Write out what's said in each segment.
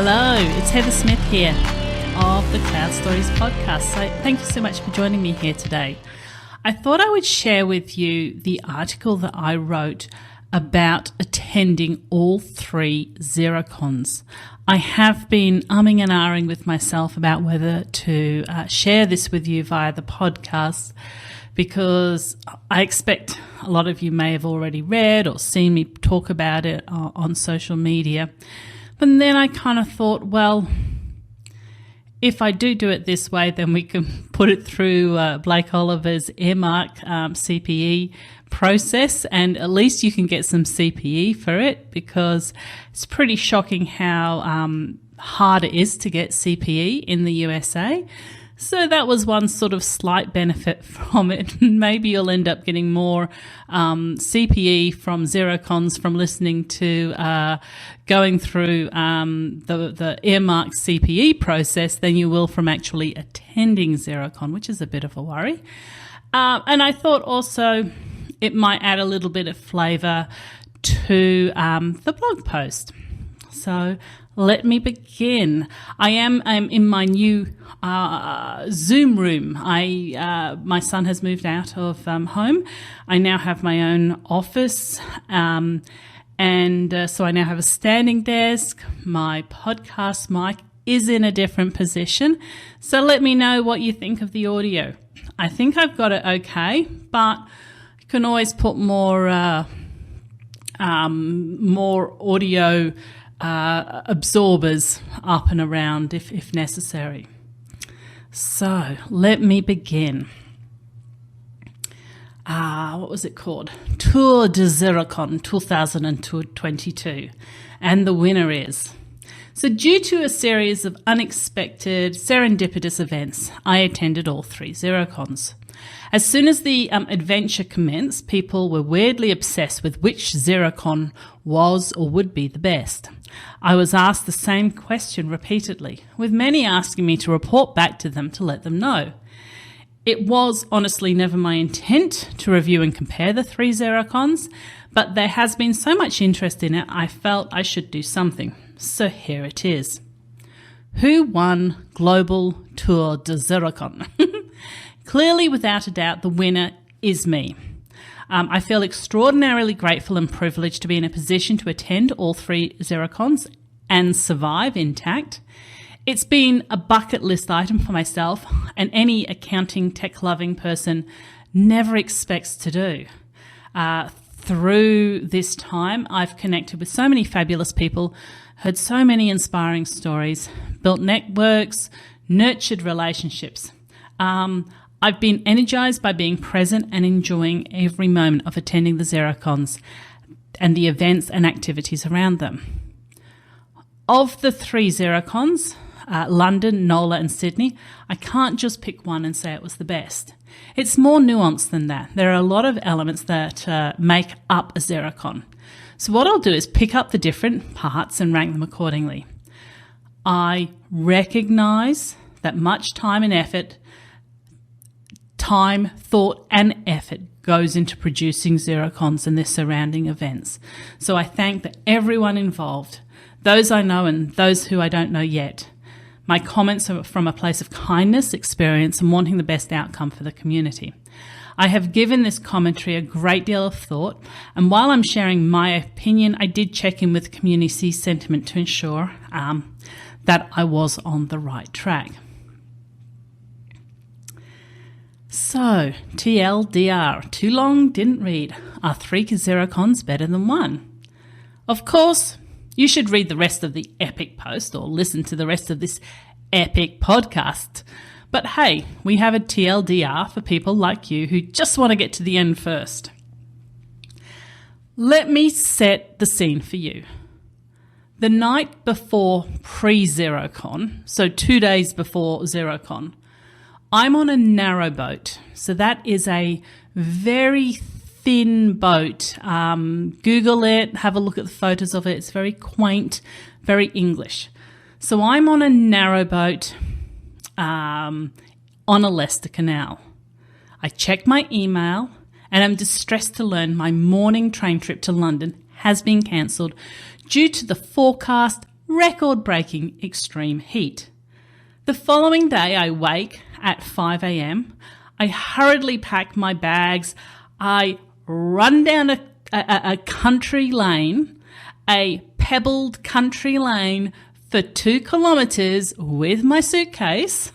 Hello, it's Heather Smith here of the Cloud Stories podcast. So thank you so much for joining me here today. I thought I would share with you the article that I wrote about attending all 3 Xerocons. I have been umming and ahhing with myself about whether to share this with you via the podcast, because I expect a lot of you may have already read or seen me talk about it on social media. But then I kind of thought, well, if I do it this way, then we can put it through Blake Oliver's earmark CPE process, and at least you can get some CPE for it, because it's pretty shocking how hard it is to get CPE in the USA. So that was one sort of slight benefit from it. Maybe you'll end up getting more CPE from Xerocons from listening to going through the earmark CPE process than you will from actually attending Xerocon, which is a bit of a worry. And I thought also it might add a little bit of flavour to the blog post. So let me begin. I am in my new Zoom room. My son has moved out of home. I now have my own office, and so I now have a standing desk. My podcast mic is in a different position. So let me know what you think of the audio. I think I've got it okay, but you can always put more audio absorbers up and around if necessary. So let me begin. What was it called? Tour de Xerocon 2022. And the winner is... So due to a series of unexpected, serendipitous events, I attended all 3 Xerocons. As soon as the adventure commenced, people were weirdly obsessed with which Xerocon was or would be the best. I was asked the same question repeatedly, with many asking me to report back to them to let them know. It was honestly never my intent to review and compare the 3 Xerocons, but there has been so much interest in it, I felt I should do something. So here it is. Who won Global Tour de Xerocon? Clearly, without a doubt, the winner is me. I feel extraordinarily grateful and privileged to be in a position to attend all 3 Xerocons and survive intact. It's been a bucket list item for myself, and any accounting, tech-loving person never expects to do. Through this time, I've connected with so many fabulous people, heard so many inspiring stories, built networks, nurtured relationships. I've been energized by being present and enjoying every moment of attending the Xerocons and the events and activities around them. Of the 3 Xerocons, London, NOLA and Sydney, I can't just pick one and say it was the best. It's more nuanced than that. There are a lot of elements that make up a Xerocon. So what I'll do is pick up the different parts and rank them accordingly. I recognise that much thought and effort goes into producing Xerocons and their surrounding events. So I thank everyone involved, those I know and those who I don't know yet. My comments are from a place of kindness, experience and wanting the best outcome for the community. I have given this commentary a great deal of thought, and while I'm sharing my opinion, I did check in with community sentiment to ensure that I was on the right track. So, TLDR, too long, didn't read. Are 3 Xerocons better than 1? Of course, you should read the rest of the epic post or listen to the rest of this epic podcast. But hey, we have a TLDR for people like you who just want to get to the end first. Let me set the scene for you. The night before pre-Xerocon, so 2 days before Xerocon, I'm on a narrow boat. So that is a very thin boat. Google it, have a look at the photos of it. It's very quaint, very English. So I'm on a narrow boat on a Leicester Canal. I check my email and I'm distressed to learn my morning train trip to London has been cancelled due to the forecast record-breaking extreme heat. The following day, I wake at 5 a.m. I hurriedly pack my bags. I run down a country lane, a pebbled country lane for 2 kilometres with my suitcase.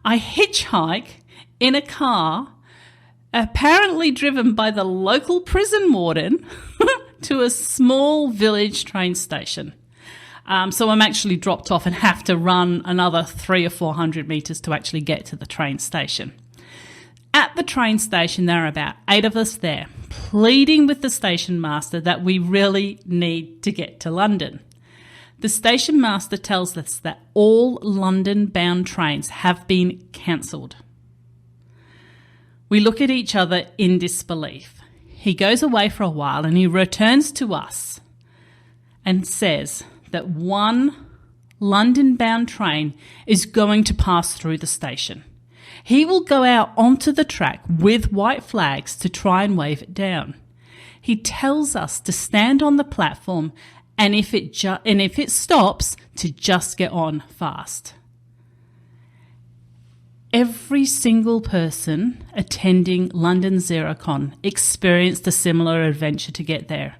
I hitchhike in a car, apparently driven by the local prison warden, to a small village train station. So I'm actually dropped off and have to run another 300 or 400 metres to actually get to the train station. At the train station, there are about 8 of us there, pleading with the station master that we really need to get to London. The station master tells us that all London-bound trains have been cancelled. We look at each other in disbelief. He goes away for a while and he returns to us and says that one London-bound train is going to pass through the station. He will go out onto the track with white flags to try and wave it down. He tells us to stand on the platform and if it stops, to just get on fast. Every single person attending London Xerocon experienced a similar adventure to get there.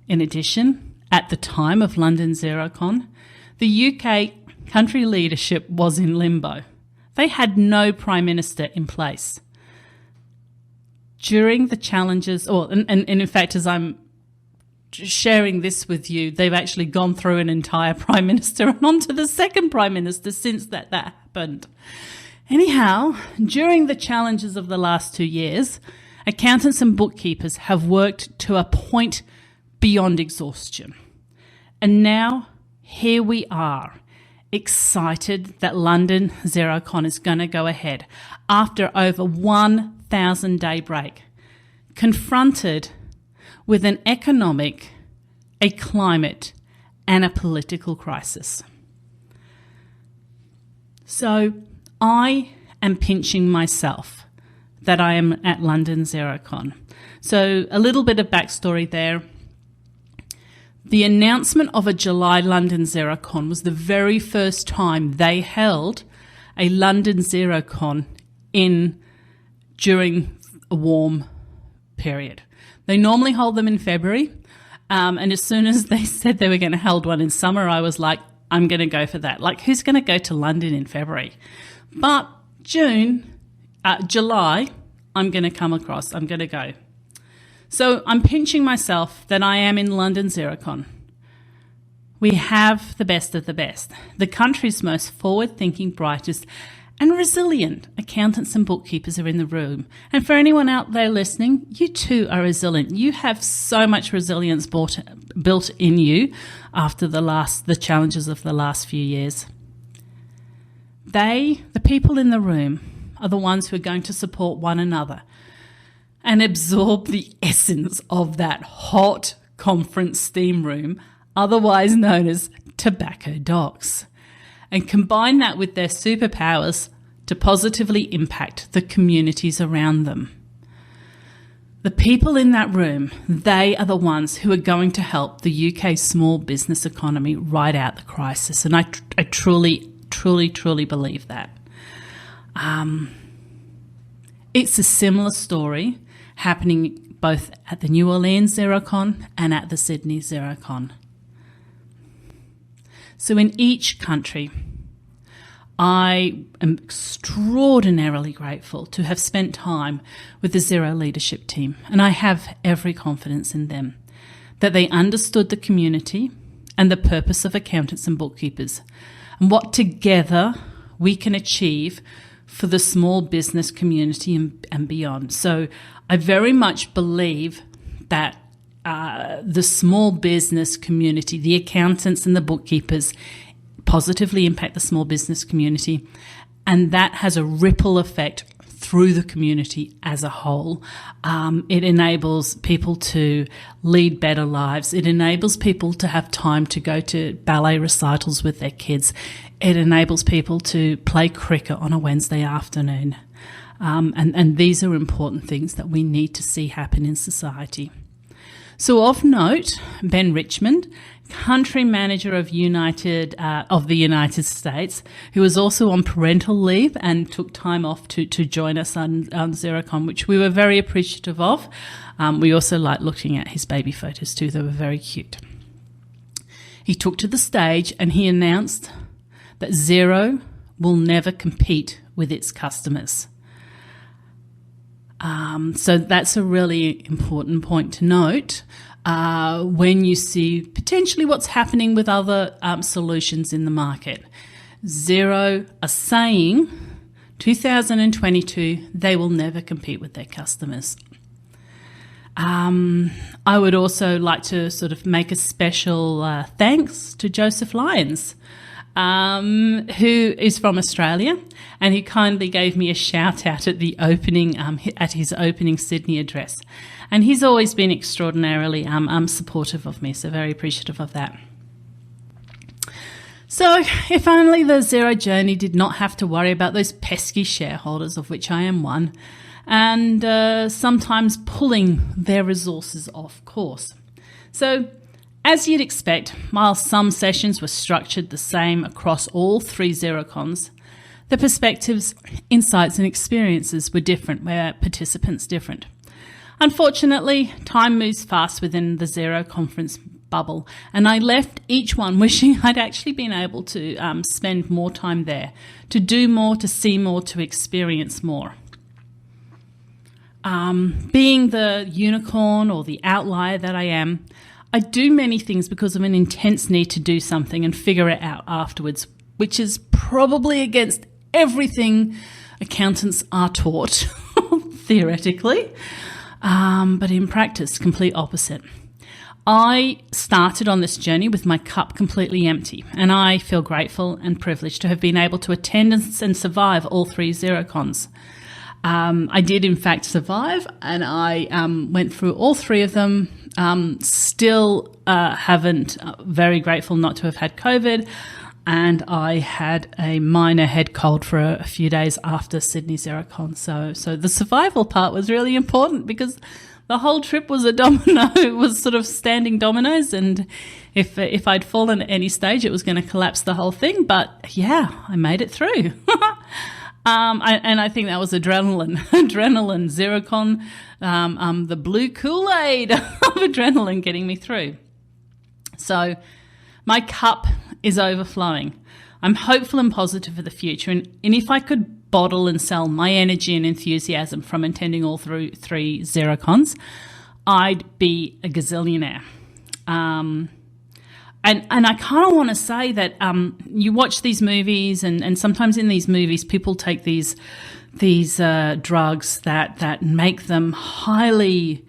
In addition, at the time of London Xerocon, the UK country leadership was in limbo. They had no Prime Minister in place. During the challenges, and in fact, as I'm sharing this with you, they've actually gone through an entire Prime Minister and on to the second Prime Minister since that happened. Anyhow, during the challenges of the last 2 years, accountants and bookkeepers have worked to a point beyond exhaustion. And now, here we are, excited that London Xerocon is going to go ahead after over 1,000-day break, confronted with an economic, a climate, and a political crisis. So I am pinching myself that I am at London Xerocon. So a little bit of backstory there. The announcement of a July London Xerocon was the very first time they held a London Xerocon during a warm period. They normally hold them in February, and as soon as they said they were going to hold one in summer, I was like, I'm going to go for that. Like, who's going to go to London in February? But July, I'm going to go. So I'm pinching myself that I am in London Xerocon. We have the best of the best, the country's most forward-thinking, brightest and resilient accountants and bookkeepers are in the room. And for anyone out there listening, you too are resilient. You have so much resilience built in you after the challenges of the last few years. The people in the room, are the ones who are going to support one another and absorb the essence of that hot conference steam room, otherwise known as tobacco docks, and combine that with their superpowers to positively impact the communities around them. The people in that room, they are the ones who are going to help the UK small business economy ride out the crisis, and I truly, truly, truly believe that. It's a similar story happening both at the New Orleans Xerocon and at the Sydney Xerocon. So in each country, I am extraordinarily grateful to have spent time with the Xero leadership team, and I have every confidence in them that they understood the community and the purpose of accountants and bookkeepers and what together we can achieve for the small business community and beyond. So I very much believe that the small business community, the accountants and the bookkeepers, positively impact the small business community, and that has a ripple effect through the community as a whole. It enables people to lead better lives. It enables people to have time to go to ballet recitals with their kids. It enables people to play cricket on a Wednesday afternoon. And these are important things that we need to see happen in society. So of note, Ben Richmond, country manager of the United States, who was also on parental leave and took time off to join us on Xerocon, which we were very appreciative of. We also liked looking at his baby photos too. They were very cute. He took to the stage and he announced that Xero will never compete with its customers. So that's a really important point to note when you see potentially what's happening with other solutions in the market. Xero are saying 2022 they will never compete with their customers. I would also like to sort of make a special thanks to Joseph Lyons, who is from Australia, and he kindly gave me a shout out at the opening, at his opening Sydney address. And he's always been extraordinarily supportive of me, so very appreciative of that. So if only the Xero journey did not have to worry about those pesky shareholders, of which I am one, and sometimes pulling their resources off course. So as you'd expect, while some sessions were structured the same across all 3 Xerocons, the perspectives, insights and experiences were different, where participants different. Unfortunately, time moves fast within the Xero conference bubble, and I left each one wishing I'd actually been able to spend more time there, to do more, to see more, to experience more. Being the unicorn or the outlier that I am, I do many things because of an intense need to do something and figure it out afterwards, which is probably against everything accountants are taught, theoretically, but in practice, complete opposite. I started on this journey with my cup completely empty, and I feel grateful and privileged to have been able to attend and survive all 3 Xerocons. I did, in fact, survive, and I went through all 3 of them. Still very grateful not to have had COVID, and I had a minor head cold for a few days after Sydney Xerocon. So the survival part was really important because the whole trip was a domino. It was sort of standing dominoes, and if I'd fallen at any stage, it was going to collapse the whole thing. But yeah, I made it through. And I think that was adrenaline Xerocon, the blue Kool-Aid of adrenaline getting me through. So my cup is overflowing. I'm hopeful and positive for the future. And if I could bottle and sell my energy and enthusiasm from attending all 3 Xerocons, I'd be a gazillionaire. And I kind of want to say that you watch these movies, and sometimes in these movies people take these drugs that make them highly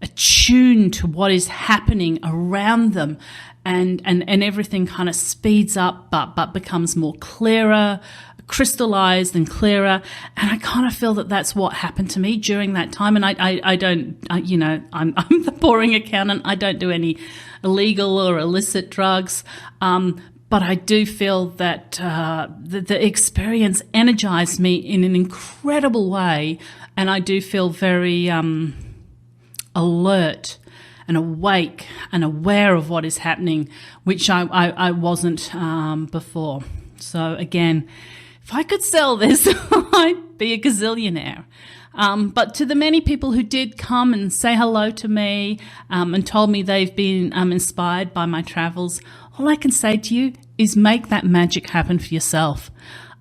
attuned to what is happening around them, and everything kind of speeds up but becomes more clearer, crystallized and clearer. And I kind of feel that that's what happened to me during that time. And I don't, I'm the boring accountant. I don't do any illegal or illicit drugs. But I do feel that the experience energized me in an incredible way. And I do feel very alert and awake and aware of what is happening, which I wasn't before. So again, if I could sell this, I'd be a gazillionaire. But to the many people who did come and say hello to me and told me they've been inspired by my travels, all I can say to you is make that magic happen for yourself.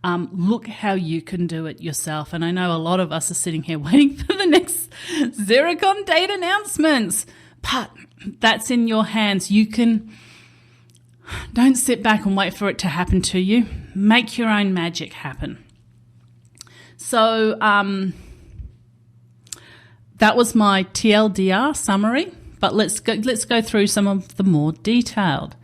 Look how you can do it yourself. And I know a lot of us are sitting here waiting for the next Xerocon date announcements, but that's in your hands. You can... Don't sit back and wait for it to happen to you. Make your own magic happen. So that was my TLDR summary, but let's go through some of the more detailed.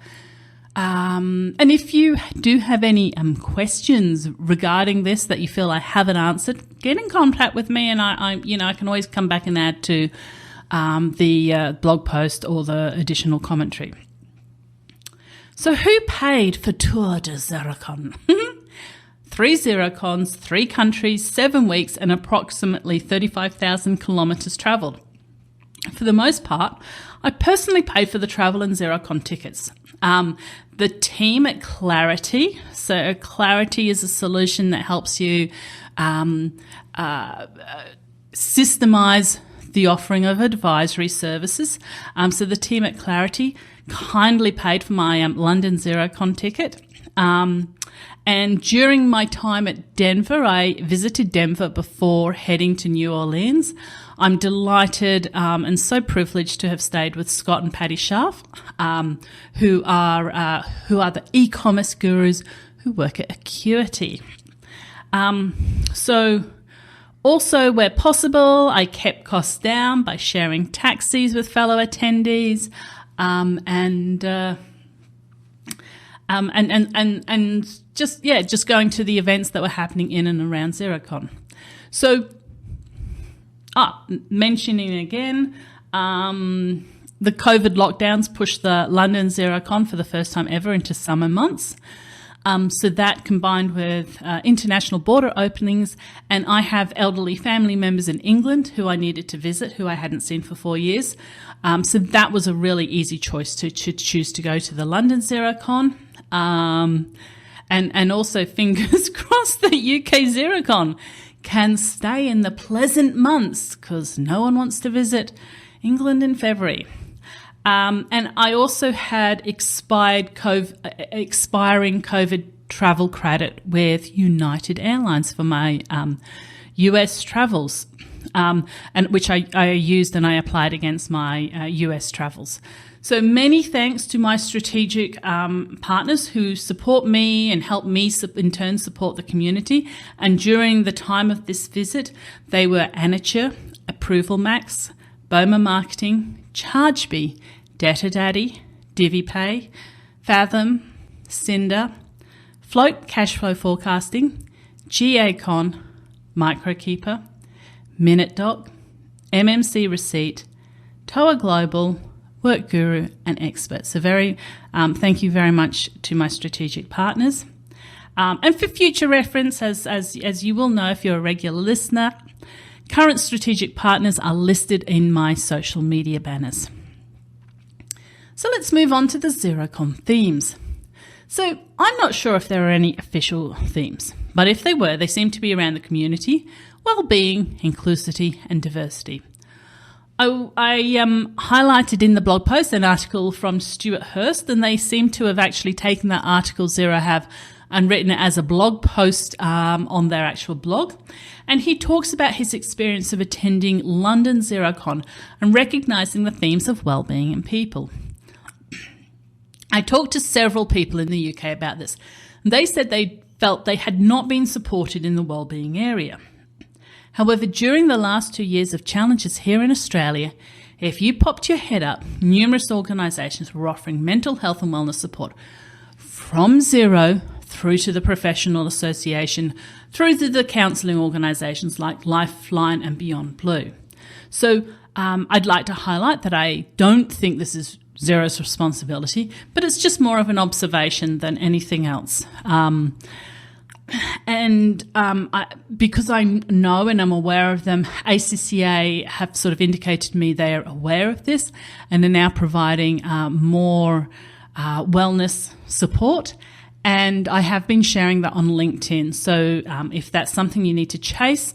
And if you do have any questions regarding this that you feel I haven't answered, get in contact with me, and I can always come back and add to the blog post or the additional commentary. So who paid for Tour de Xerocon? 3 Xerocons, 3 countries, 7 weeks, and approximately 35,000 kilometres travelled. For the most part, I personally paid for the travel and Xerocon tickets. The team at Clarity, so Clarity is a solution that helps you systemize the offering of advisory services. So the team at Clarity kindly paid for my London Xerocon ticket. And during my time at Denver, I visited Denver before heading to New Orleans. I'm delighted and so privileged to have stayed with Scott and Patty Scharf, who are the e-commerce gurus who work at Acuity. So also, where possible, I kept costs down by sharing taxis with fellow attendees, and just going to the events that were happening in and around Xerocon. So, mentioning again, the COVID lockdowns pushed the London Xerocon for the first time ever into summer months. So that combined with international border openings, and I have elderly family members in England who I needed to visit, who I hadn't seen for 4 years. So that was a really easy choice to choose to go to the London Xerocon. And also fingers crossed that UK Xerocon can stay in the pleasant months because no one wants to visit England in February. And I also had expiring COVID travel credit with United Airlines for my US travels, and which I used and I applied against my US travels. So many thanks to my strategic partners who support me and help me in turn support the community. And during the time of this visit, they were Anature, Approval Max, Boma Marketing, ChargeBee, Debtor Daddy, DiviPay, Fathom, Cinder, Float Cashflow Forecasting, Xerocon, MicroKeeper, MinuteDoc, MMC Receipt, Toa Global, Work Guru, and Expert. So thank you very much to my strategic partners. And for future reference, as you will know if you're a regular listener, current strategic partners are listed in my social media banners. So let's move on to the Xerocon themes. So I'm not sure if there are any official themes, but if they were, they seem to be around the community, well-being, inclusivity, and diversity. I highlighted in the blog post an article from Stuart Hurst, and they seem to have actually taken that article Xero have and written it as a blog post on their actual blog. And he talks about his experience of attending London Xerocon and recognising the themes of well-being and people. I talked to several people in the UK about this. And they said they felt they had not been supported in the wellbeing area. However, during the last 2 years of challenges here in Australia, if you popped your head up, numerous organisations were offering mental health and wellness support from Xero through to the professional association, through to the counselling organisations like Lifeline and Beyond Blue. So I'd like to highlight that I don't think this is Xero's responsibility, but it's just more of an observation than anything else. Because I know and I'm aware of them, ACCA have sort of indicated to me they are aware of this and are now providing more wellness support. And I have been sharing that on LinkedIn. So if that's something you need to chase,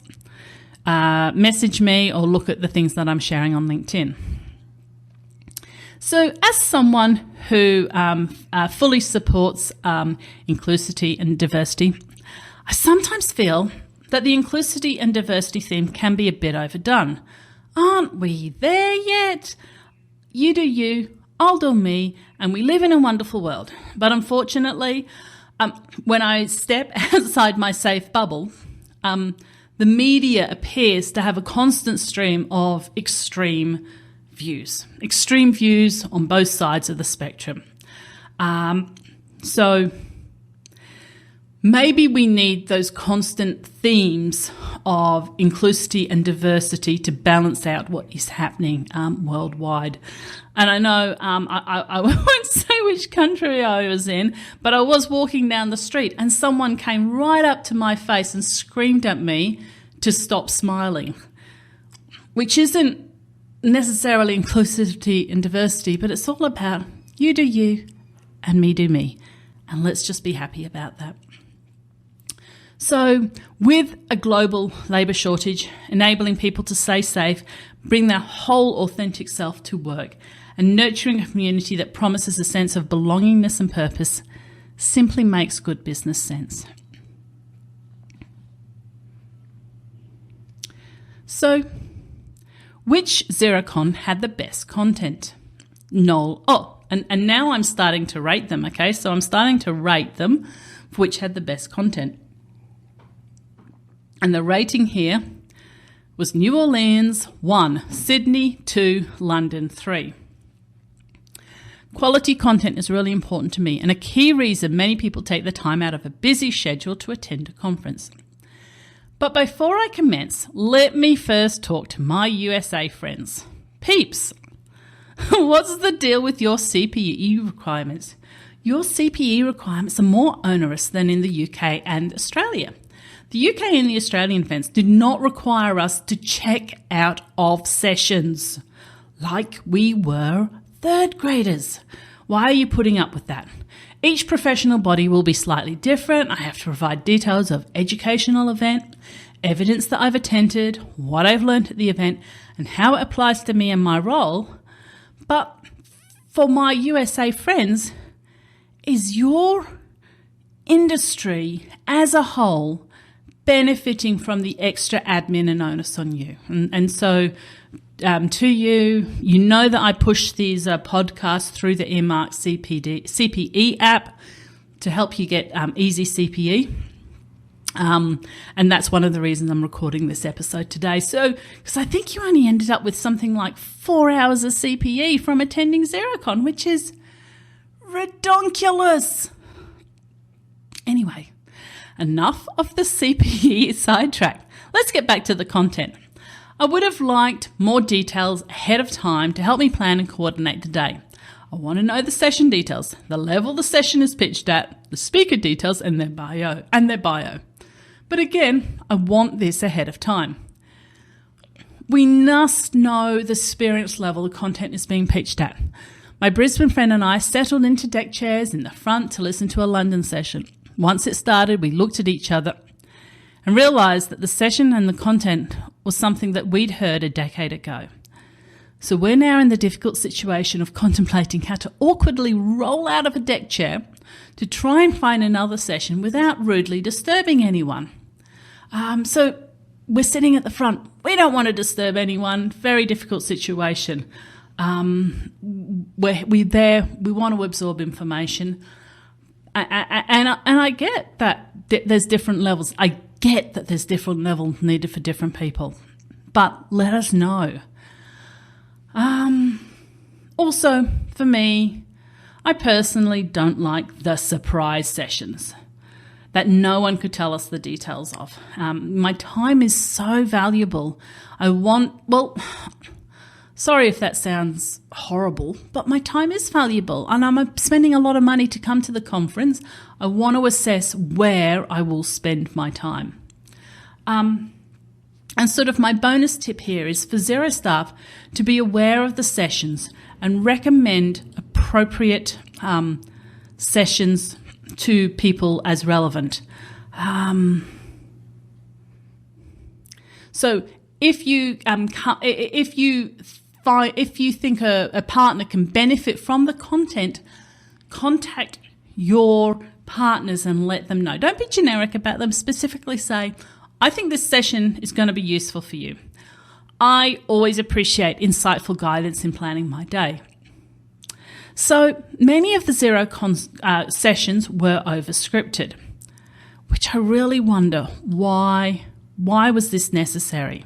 message me or look at the things that I'm sharing on LinkedIn. So as someone who fully supports inclusivity and diversity, I sometimes feel that the inclusivity and diversity theme can be a bit overdone. Aren't we there yet? You do you, I'll do me, and we live in a wonderful world. But unfortunately, when I step outside my safe bubble, the media appears to have a constant stream of extreme views on both sides of the spectrum. So maybe we need those constant themes of inclusivity and diversity to balance out what is happening worldwide. And I know I won't say which country I was in, but I was walking down the street and someone came right up to my face and screamed at me to stop smiling, which isn't necessarily inclusivity and diversity, but it's all about you do you and me do me. And let's just be happy about that. So with a global labour shortage, enabling people to stay safe, bring their whole authentic self to work, and nurturing a community that promises a sense of belongingness and purpose simply makes good business sense. So, which Xerocon had the best content? NOLA. Oh, and now I'm starting to rate them, okay? So I'm starting to rate them for which had the best content. And the rating here was New Orleans 1, Sydney 2, London 3. Quality content is really important to me and a key reason many people take the time out of a busy schedule to attend a conference. But before I commence, let me first talk to my USA friends. Peeps, what's the deal with your CPE requirements? Your CPE requirements are more onerous than in the UK and Australia. The UK and the Australian events do not require us to check out of sessions like we were third graders. Why are you putting up with that? Each professional body will be slightly different. I have to provide details of educational event, evidence that I've attended, what I've learned at the event, and how it applies to me and my role. But for my USA friends, is your industry as a whole benefiting from the extra admin and onus on you? And so to you, you know that I push these podcasts through the Earmark CPE app to help you get easy CPE. And that's one of the reasons I'm recording this episode today. So, because I think you only ended up with something like 4 hours of CPE from attending Xerocon, which is redonkulous. Anyway, enough of the CPE sidetrack. Let's get back to the content. I would have liked more details ahead of time to help me plan and coordinate the day. I want to know the session details, the level the session is pitched at, the speaker details, and their bio. But again, I want this ahead of time. We must know the experience level the content is being pitched at. My Brisbane friend and I settled into deck chairs in the front to listen to a London session. Once it started, we looked at each other and realised that the session and the content was something that we'd heard a decade ago. So we're now in the difficult situation of contemplating how to awkwardly roll out of a deck chair to try and find another session without rudely disturbing anyone. So we're sitting at the front. We don't want to disturb anyone. Very difficult situation. We're there. We want to absorb information. And I get that there's different levels. I get that there's different levels needed for different people. But let us know. Also, for me, I personally don't like the surprise sessions that no one could tell us the details of. My time is so valuable. Sorry if that sounds horrible, but my time is valuable and I'm spending a lot of money to come to the conference. I want to assess where I will spend my time. And sort of my bonus tip here is for Xero staff to be aware of the sessions and recommend appropriate sessions to people as relevant. So if you think a partner can benefit from the content, contact your partners and let them know. Don't be generic about them. Specifically say, I think this session is going to be useful for you. I always appreciate insightful guidance in planning my day. So many of the Xerocon sessions were over-scripted, which I really wonder why was this necessary?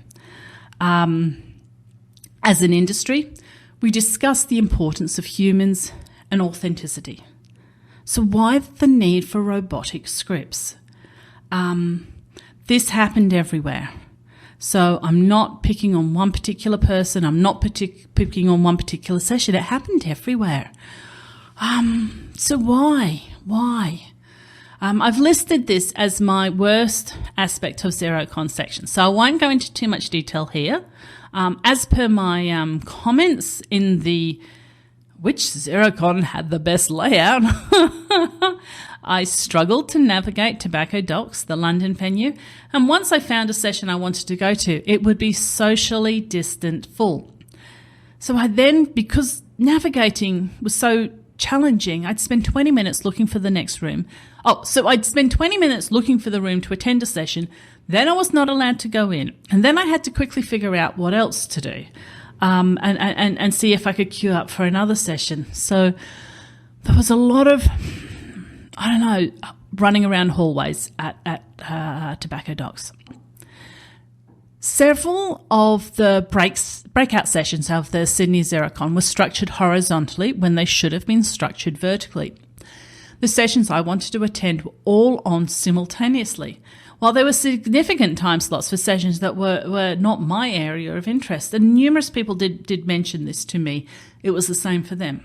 As an industry, we discuss the importance of humans and authenticity. So why the need for robotic scripts? This happened everywhere. So I'm not picking on one particular person. I'm not picking on one particular session. It happened everywhere. So why? I've listed this as my worst aspect of Xerocon section, so I won't go into too much detail here. As per my comments in the which Xerocon had the best layout, I struggled to navigate Tobacco Docks, the London venue, and once I found a session I wanted to go to, it would be socially distant full. So I then, because navigating was so challenging, I'd spend 20 minutes looking for the next room. So I'd spend 20 minutes looking for the room to attend a session, then I was not allowed to go in, and then I had to quickly figure out what else to do, and see if I could queue up for another session. So there was a lot of, running around hallways at Tobacco Docks. Several of the breakout sessions of the Sydney Xerocon were structured horizontally when they should have been structured vertically. The sessions I wanted to attend were all on simultaneously, while there were significant time slots for sessions that were not my area of interest, and numerous people did mention this to me. It was the same for them.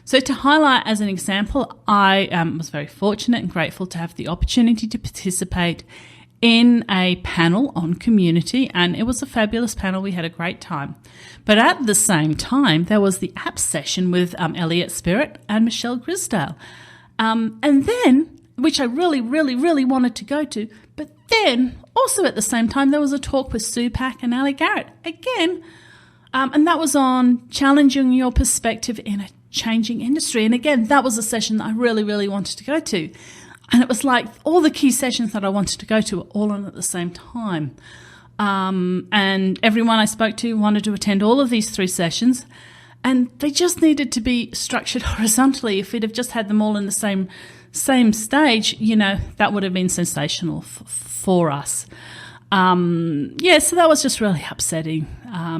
So to highlight as an example, I was very fortunate and grateful to have the opportunity to participate in a panel on community, and it was a fabulous panel. We had a great time. But at the same time, there was the app session with Elliot Spirit and Michelle Grisdale. And then, which I really, really, really wanted to go to, but then also at the same time, there was a talk with Sue Pack and Ali Garrett again. And that was on challenging your perspective in a changing industry. And again, that was a session that I really, really wanted to go to. And it was like all the key sessions that I wanted to go to were all on at the same time. And everyone I spoke to wanted to attend all of these 3 sessions, and they just needed to be structured horizontally. If we'd have just had them all in the same stage, that would have been sensational for us. So that was just really upsetting,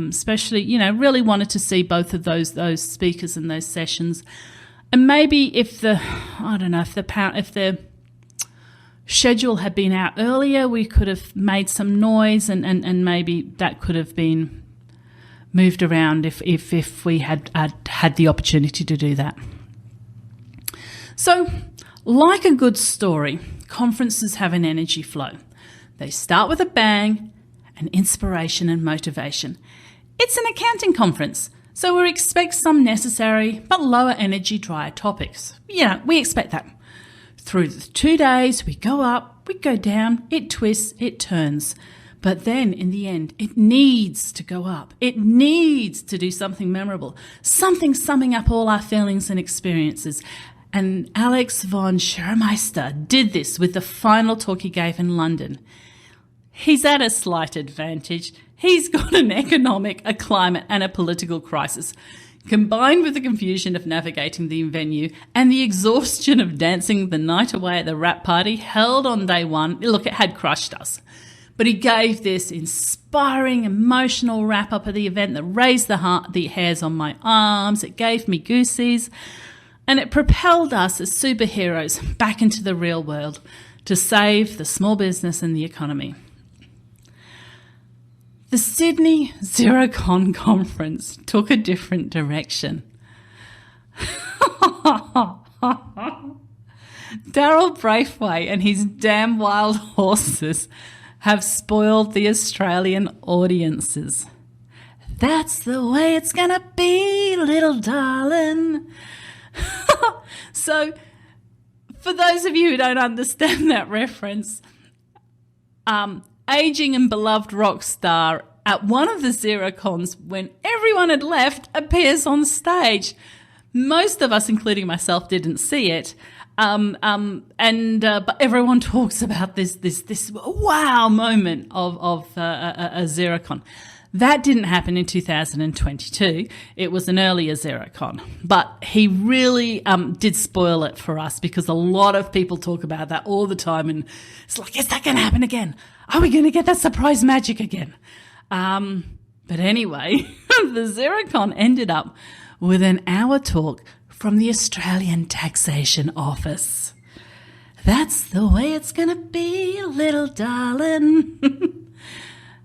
especially, really wanted to see both of those speakers in those sessions. And maybe if the schedule had been out earlier, we could have made some noise and maybe that could have been moved around if we had the opportunity to do that. So, like a good story, conferences have an energy flow. They start with a bang and inspiration and motivation. It's an accounting conference, so we expect some necessary but lower energy, drier topics. We expect that. Through the 2 days, we go up, we go down, it twists, it turns. But then, in the end, it needs to go up. It needs to do something memorable, something summing up all our feelings and experiences. And Alex von Schermeister did this with the final talk he gave in London. He's at a slight advantage. He's got an economic, a climate, and a political crisis, combined with the confusion of navigating the venue and the exhaustion of dancing the night away at the wrap party held on day 1. Look, it had crushed us. But he gave this inspiring, emotional wrap-up of the event that raised the hairs on my arms. It gave me goosies, and it propelled us as superheroes back into the real world to save the small business and the economy. The Sydney Xerocon conference took a different direction. Daryl Braithwaite and his damn wild horses have spoiled the Australian audiences. That's the way it's gonna be, little darling. So, for those of you who don't understand that reference, aging and beloved rock star at one of the Xerocons, when everyone had left, appears on stage. Most of us, including myself, didn't see it. But everyone talks about this wow moment of a Xerocon. That didn't happen in 2022. It was an earlier Xerocon. But he really did spoil it for us, because a lot of people talk about that all the time. And it's like, is that going to happen again? Are we going to get that surprise magic again? But anyway, the Xerocon ended up with an hour talk from the Australian Taxation Office. That's the way it's going to be, little darling.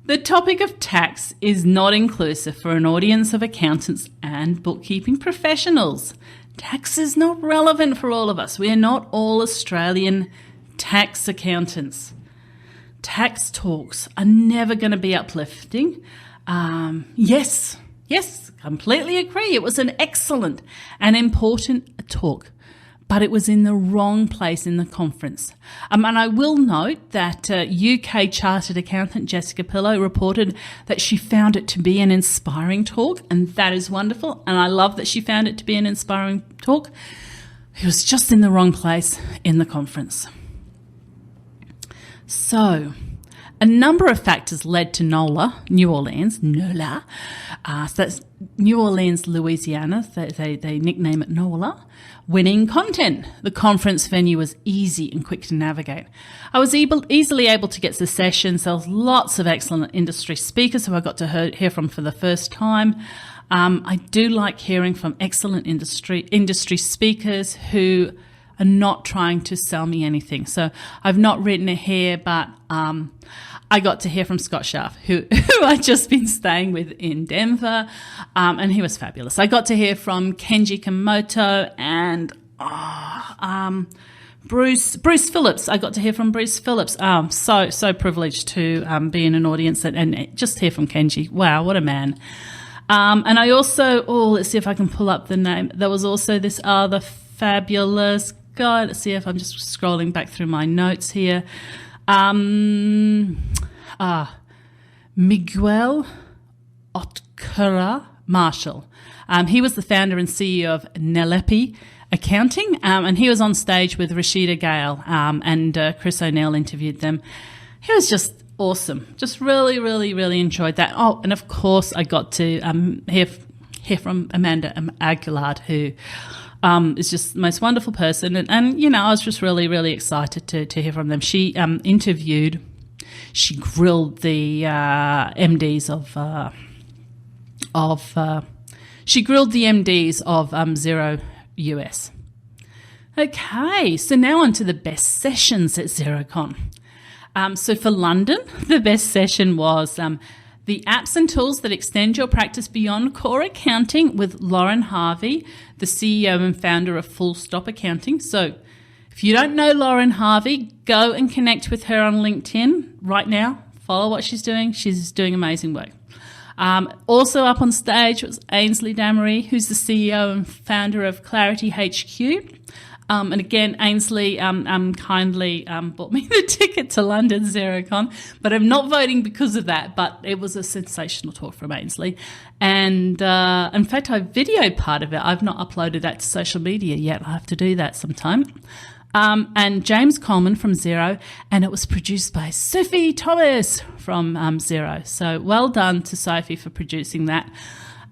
The topic of tax is not inclusive for an audience of accountants and bookkeeping professionals. Tax is not relevant for all of us. We are not all Australian tax accountants. Tax talks are never going to be uplifting. Yes, completely agree. It was an excellent and important talk, but it was in the wrong place in the conference. And I will note that UK Chartered Accountant Jessica Pillow reported that she found it to be an inspiring talk, and that is wonderful. And I love that she found it to be an inspiring talk. It was just in the wrong place in the conference. So, a number of factors led to NOLA. So that's New Orleans, Louisiana. They nickname it NOLA. Winning content. The conference venue was easy and quick to navigate. I was easily able to get to sessions. There was lots of excellent industry speakers who I got to hear from for the first time. I do like hearing from excellent industry speakers who are not trying to sell me anything. So I've not written it here, but I got to hear from Scott Schaff, who I'd just been staying with in Denver, and he was fabulous. I got to hear from Kenji Komoto and Bruce Phillips. I got to hear from Bruce Phillips. So privileged to be in an audience and just hear from Kenji. Wow, what a man. And I also, let's see if I can pull up the name. There was also this other fabulous guy. Let's see if I'm just scrolling back through my notes here. Miguel Otkara Marshall. He was the founder and CEO of NOLA Accounting, and he was on stage with Rashida Gale, and Chris O'Neill interviewed them. He was just awesome. Just really, really, really enjoyed that. Oh, and of course I got to hear from Amanda Aguilard, who is just the most wonderful person. And you know, I was just really, really excited to hear from them. She grilled the MDs of Xero US. Okay, so now on to the best sessions at Xerocon. So for London, the best session was the apps and tools that extend your practice beyond core accounting with Lauren Harvey, the CEO and founder of Full Stop Accounting. So if you don't know Lauren Harvey, go and connect with her on LinkedIn right now. Follow what she's doing. She's doing amazing work. Also up on stage was Ainsley Damery, who's the CEO and founder of Clarity HQ. And again, Ainsley kindly bought me the ticket to London Xerocon, but I'm not voting because of that, but it was a sensational talk from Ainsley. And in fact, I videoed part of it. I've not uploaded that to social media yet. I'll have to do that sometime. And James Coleman from Xero, and it was produced by Sophie Thomas from Xero. So well done to Sophie for producing that.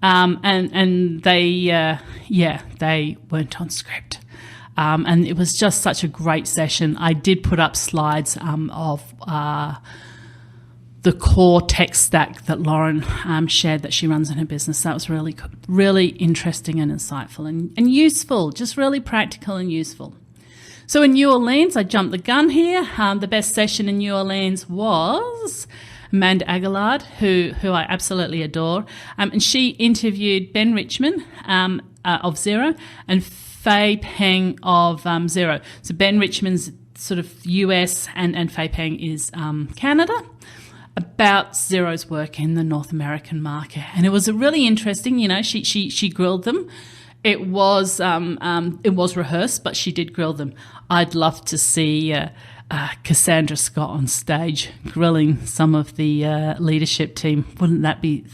And they weren't on script. And it was just such a great session. I did put up slides of the core tech stack that Lauren shared that she runs in her business. That was really, really interesting and insightful and useful, just really practical and useful. So in New Orleans, I jumped the gun here. The best session in New Orleans was Amanda Aguilard, who I absolutely adore. And she interviewed Ben Richmond of Xero and Fei Peng of Xero. So Ben Richmond's sort of US and Fei Peng is Canada, about Xero's work in the North American market. And it was a really interesting, she grilled them. It was rehearsed, but she did grill them. I'd love to see Cassandra Scott on stage grilling some of the leadership team. Wouldn't that be...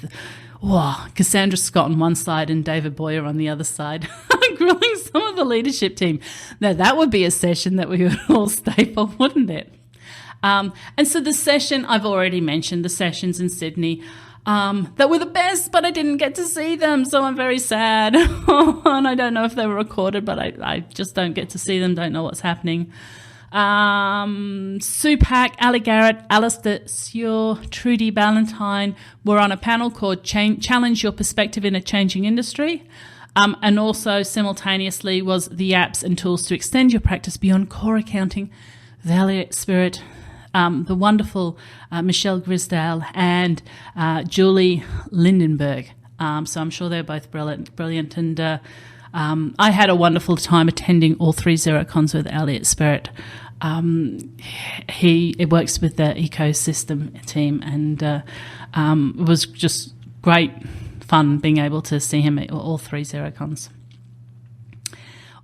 Cassandra Scott on one side and David Boyer on the other side, grilling some of the leadership team. Now, that would be a session that we would all stay for, wouldn't it? And so the session, I've already mentioned the sessions in Sydney that were the best, but I didn't get to see them, so I'm very sad. And I don't know if they were recorded, but I just don't get to see them, don't know what's happening. Sue Pack, Ali Garrett, Alistair Sear, Trudy Ballantyne were on a panel called Challenge Your Perspective in a Changing Industry. And also simultaneously was the apps and tools to extend your practice beyond core accounting, the Elliott Spirit, the wonderful Michelle Grisdale and Julie Lindenberg. So I'm sure they're both brilliant. And I had a wonderful time attending all three Xerocons with Elliott Spirit. he works with the ecosystem team, and it was just great fun being able to see him at all 3 Xerocons.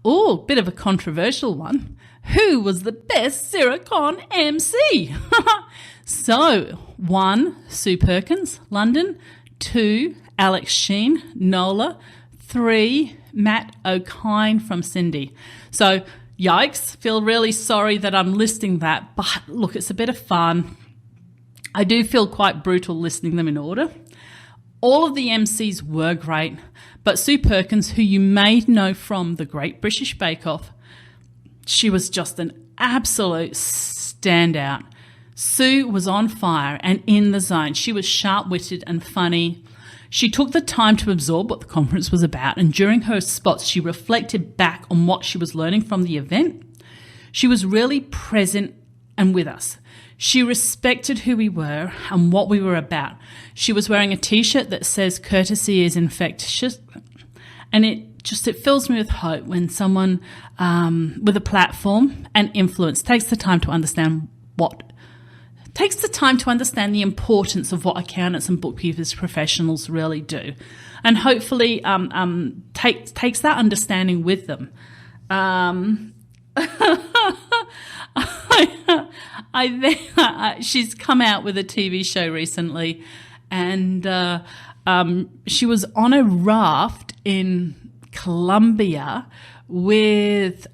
Oh, bit of a controversial one. Who was the best Xerocon MC? So, 1, Sue Perkins, London. 2, Alex Sheen, NOLA. 3, Matt O'Kine from Cindy. So, yikes, feel really sorry that I'm listing that, but look, it's a bit of fun. I do feel quite brutal listing them in order. All of the MCs were great, but Sue Perkins, who you may know from the Great British Bake Off, she was just an absolute standout. Sue was on fire and in the zone. She was sharp-witted and funny. She took the time to absorb what the conference was about, and during her spots, she reflected back on what she was learning from the event. She was really present and with us. She respected who we were and what we were about. She was wearing a T-shirt that says "Courtesy is infectious," and it fills me with hope when someone with a platform and influence takes the time to understand the importance of what accountants and bookkeepers professionals really do, and hopefully takes that understanding with them. She's come out with a TV show recently, and she was on a raft in Colombia with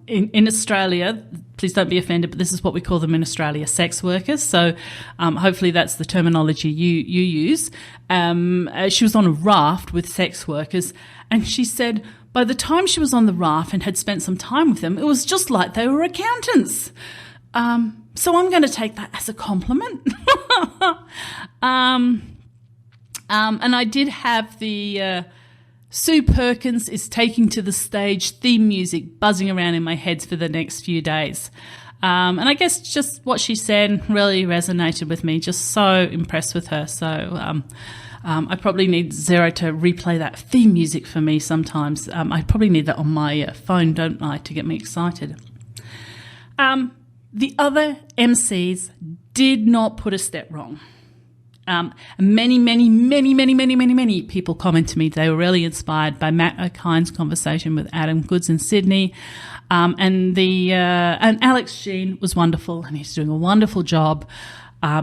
in Australia. Please don't be offended, but this is what we call them in Australia, sex workers. So hopefully that's the terminology you use. She was on a raft with sex workers, and she said by the time she was on the raft and had spent some time with them, it was just like they were accountants. So I'm going to take that as a compliment. And I did have the Sue Perkins is taking to the stage theme music buzzing around in my head for the next few days. And I guess just what she said really resonated with me, just so impressed with her. So I probably need Xero to replay that theme music for me sometimes. I probably need that on my phone, don't I, to get me excited. The other MCs did not put a step wrong. Many people comment to me they were really inspired by Matt O'Kine's conversation with Adam Goods in Sydney, and Alex Sheen was wonderful, and he's doing a wonderful job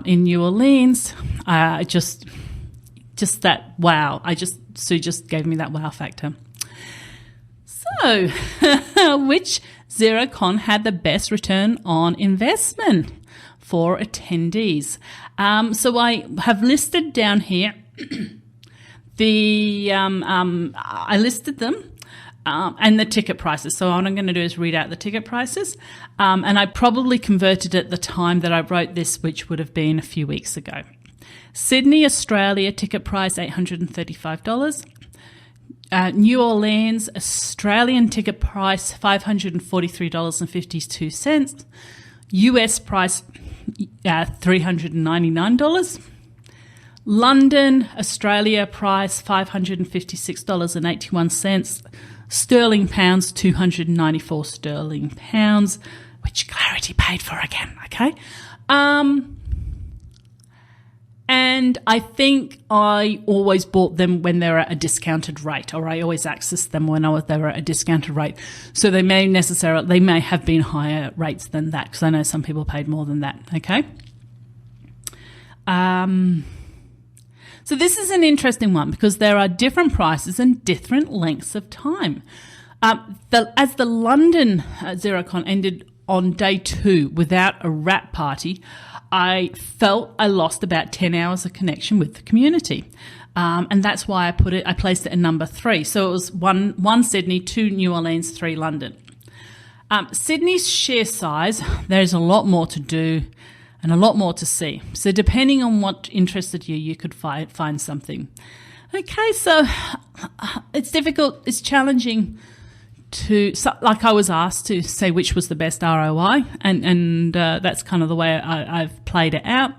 in New Orleans. Just that wow! Sue just gave me that wow factor. So, which Xerocon had the best return on investment for attendees? So I have listed down here I listed them and the ticket prices. So what I'm going to do is read out the ticket prices, and I probably converted at the time that I wrote this, which would have been a few weeks ago. Sydney, Australia, ticket price $835. New Orleans, Australian ticket price $543.52. US price $399. London, Australia price $556.81. Sterling pounds, 294 sterling pounds, which Clarity paid for again, okay? And I think I always bought them when they're at a discounted rate, or I always accessed them when they were at a discounted rate. So they may have been higher rates than that, because I know some people paid more than that, okay? So this is an interesting one because there are different prices and different lengths of time. As the London Xerocon ended on day 2 without a wrap party, I felt I lost about 10 hours of connection with the community. And that's why I placed it in number 3. So it was 1 Sydney, 2 New Orleans, 3 London. Sydney's sheer size, there's a lot more to do and a lot more to see. So depending on what interested you, you could find something. Okay, so it's difficult, it's challenging like I was asked to say which was the best ROI, and that's kind of the way I've played it out.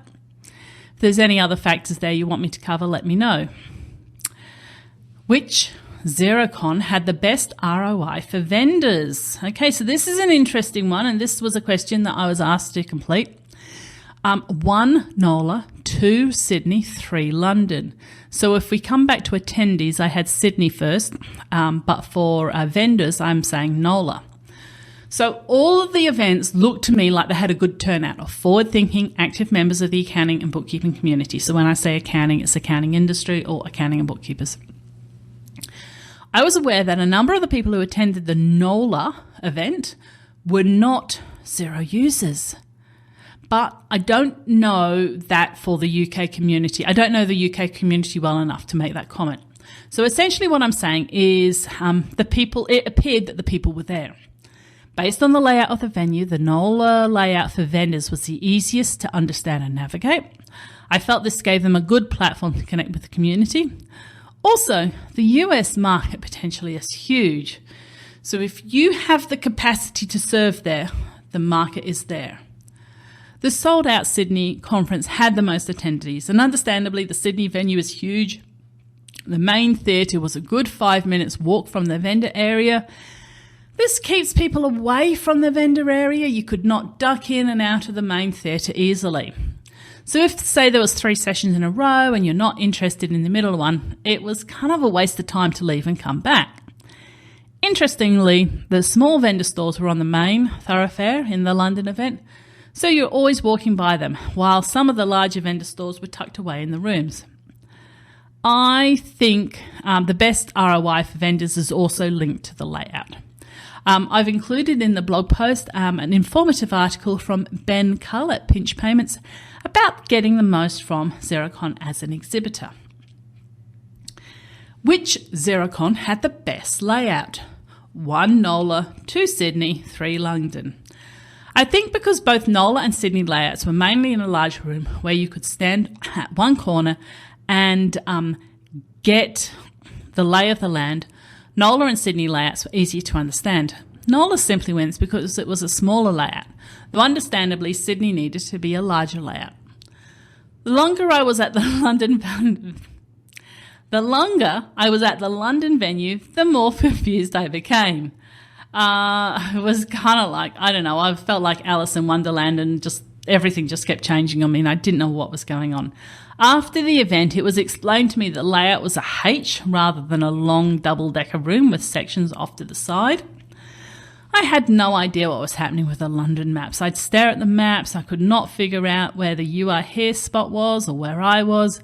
If there's any other factors there you want me to cover, let me know. Which Xerocon had the best ROI for vendors? Okay, so this is an interesting one, and this was a question that I was asked to complete. 1 NOLA, 2 Sydney, 3 London. So if we come back to attendees, I had Sydney first, but for vendors, I'm saying NOLA. So all of the events looked to me like they had a good turnout of forward-thinking, active members of the accounting and bookkeeping community. So when I say accounting, it's accounting industry or accounting and bookkeepers. I was aware that a number of the people who attended the NOLA event were not Xero users. But I don't know that for the UK community. I don't know the UK community well enough to make that comment. So essentially what I'm saying is it appeared that the people were there. Based on the layout of the venue, the NOLA layout for vendors was the easiest to understand and navigate. I felt this gave them a good platform to connect with the community. Also, the US market potentially is huge. So if you have the capacity to serve there, the market is there. The sold-out Sydney conference had the most attendees, and understandably, the Sydney venue is huge. The main theatre was a good 5 minutes walk from the vendor area. This keeps people away from the vendor area. You could not duck in and out of the main theatre easily. So if, say, there was 3 sessions in a row and you're not interested in the middle one, it was kind of a waste of time to leave and come back. Interestingly, the small vendor stores were on the main thoroughfare in the London event, so you're always walking by them, while some of the larger vendor stores were tucked away in the rooms. I think the best ROI for vendors is also linked to the layout. I've included in the blog post an informative article from Ben Cull at Pinch Payments about getting the most from Xerocon as an exhibitor. Which Xerocon had the best layout? 1 NOLA, 2 Sydney, 3 London. I think because both NOLA and Sydney layouts were mainly in a large room where you could stand at one corner and get the lay of the land, NOLA and Sydney layouts were easier to understand. NOLA simply wins because it was a smaller layout, though understandably Sydney needed to be a larger layout. The longer I was at the London venue, the more confused I became. It was kind of like, I don't know, I felt like Alice in Wonderland, and just everything just kept changing on me and I didn't know what was going on. After the event, it was explained to me that the layout was a H rather than a long double-decker room with sections off to the side. I had no idea what was happening with the London maps. I'd stare at the maps. I could not figure out where the You Are Here spot was or where I was.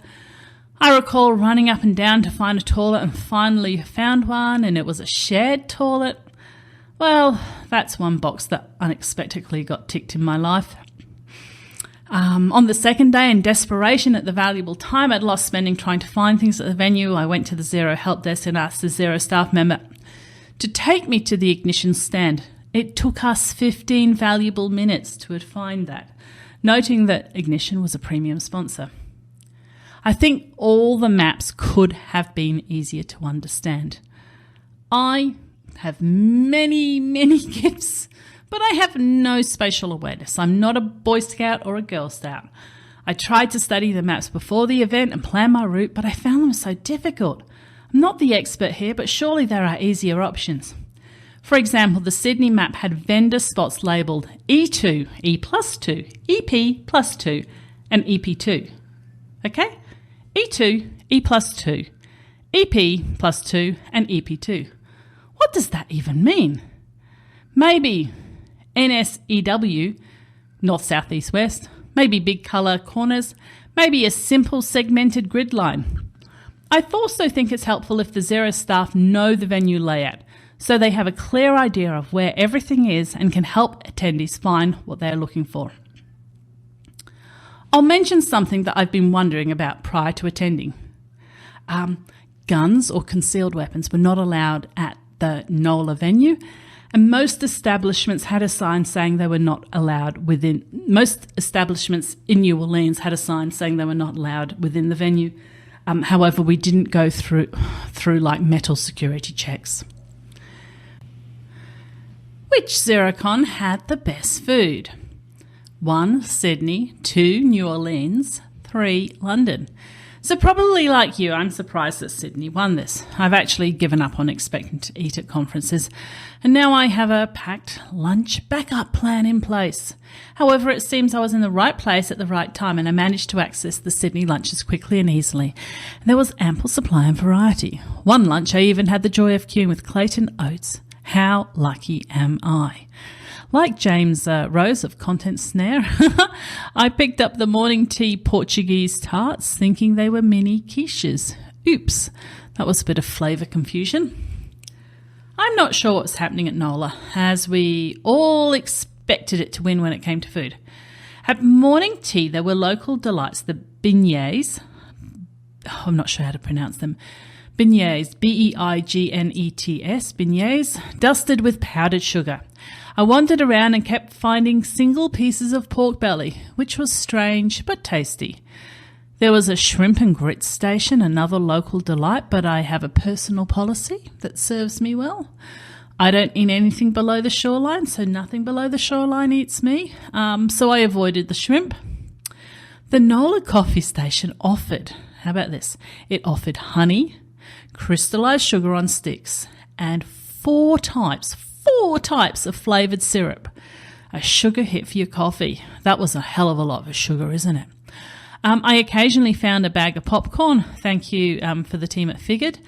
I recall running up and down to find a toilet and finally found one, and it was a shared toilet. Well, that's one box that unexpectedly got ticked in my life. On the second day, in desperation at the valuable time I'd lost spending trying to find things at the venue, I went to the Xero help desk and asked the Xero staff member to take me to the ignition stand. It took us 15 valuable minutes to find that, noting that Ignition was a premium sponsor. I think all the maps could have been easier to understand. I have many, many gifts, but I have no spatial awareness. I'm not a Boy Scout or a Girl Scout. I tried to study the maps before the event and plan my route, but I found them so difficult. I'm not the expert here, but surely there are easier options. For example, the Sydney map had vendor spots labelled E2, E+2, EP+2, and EP2. Okay? E2, E+2, EP+2, and EP2. What does that even mean? Maybe NSEW, north, south, east, west, maybe big colour corners, maybe a simple segmented grid line. I also think it's helpful if the Xero staff know the venue layout, so they have a clear idea of where everything is and can help attendees find what they're looking for. I'll mention something that I've been wondering about prior to attending. Guns or concealed weapons were not allowed at the NOLA venue, and most establishments had a sign saying they were not allowed within. Most establishments in New Orleans had a sign saying they were not allowed within the venue. However, we didn't go through like metal security checks. Which Xerocon had the best food? 1 Sydney, 2 New Orleans, 3 London. So probably like you, I'm surprised that Sydney won this. I've actually given up on expecting to eat at conferences, and now I have a packed lunch backup plan in place. However, it seems I was in the right place at the right time, and I managed to access the Sydney lunches quickly and easily. There was ample supply and variety. One lunch I even had the joy of queuing with Clayton oats. How lucky am I? Like James Rose of Content Snare, I picked up the morning tea Portuguese tarts thinking they were mini quiches. Oops, that was a bit of flavour confusion. I'm not sure what's happening at NOLA, as we all expected it to win when it came to food. At morning tea, there were local delights, the beignets. Oh, I'm not sure how to pronounce them. Beignets, B-E-I-G-N-E-T-S, beignets, dusted with powdered sugar. I wandered around and kept finding single pieces of pork belly, which was strange but tasty. There was a shrimp and grits station, another local delight, but I have a personal policy that serves me well. I don't eat anything below the shoreline, so nothing below the shoreline eats me, so I avoided the shrimp. The NOLA coffee station offered, how about this? It offered honey, crystallized sugar on sticks, and four types of flavoured syrup. A sugar hit for your coffee. That was a hell of a lot of sugar, isn't it? I occasionally found a bag of popcorn. Thank you for the team at Figured.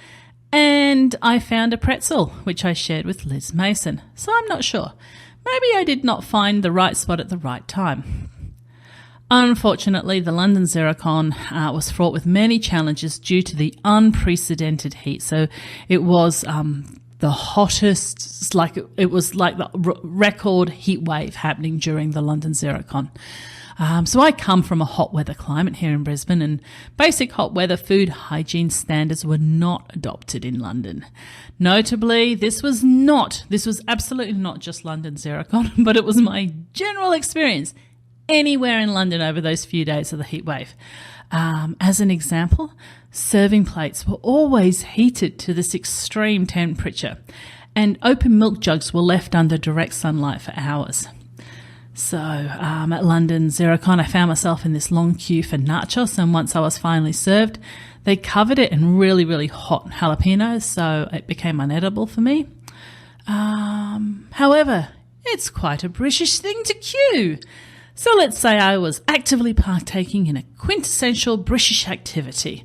And I found a pretzel, which I shared with Liz Mason. So I'm not sure. Maybe I did not find the right spot at the right time. Unfortunately, the London Xerocon was fraught with many challenges due to the unprecedented heat. So it was the hottest, it was like the record heat wave happening during the London Xerocon. So I come from a hot weather climate here in Brisbane, and basic hot weather food hygiene standards were not adopted in London. Notably, this was absolutely not just London Xerocon, but it was my general experience anywhere in London over those few days of the heat wave. As an example, serving plates were always heated to this extreme temperature, and open milk jugs were left under direct sunlight for hours. So at London Xerocon, I found myself in this long queue for nachos, and once I was finally served, they covered it in really, really hot jalapenos, so it became unedible for me. However, it's quite a British thing to queue. So let's say I was actively partaking in a quintessential British activity.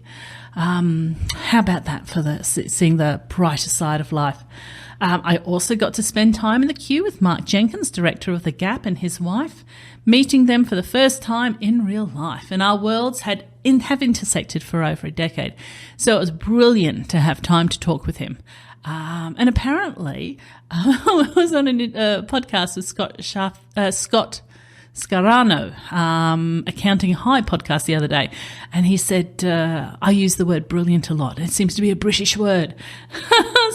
How about that for seeing the brighter side of life? I also got to spend time in the queue with Mark Jenkins, director of The Gap, and his wife, meeting them for the first time in real life. And our worlds have intersected for over a decade. So it was brilliant to have time to talk with him. And apparently, I was on a podcast with Scott Scarano, Accounting High podcast the other day, and he said, I use the word brilliant a lot. It seems to be a British word.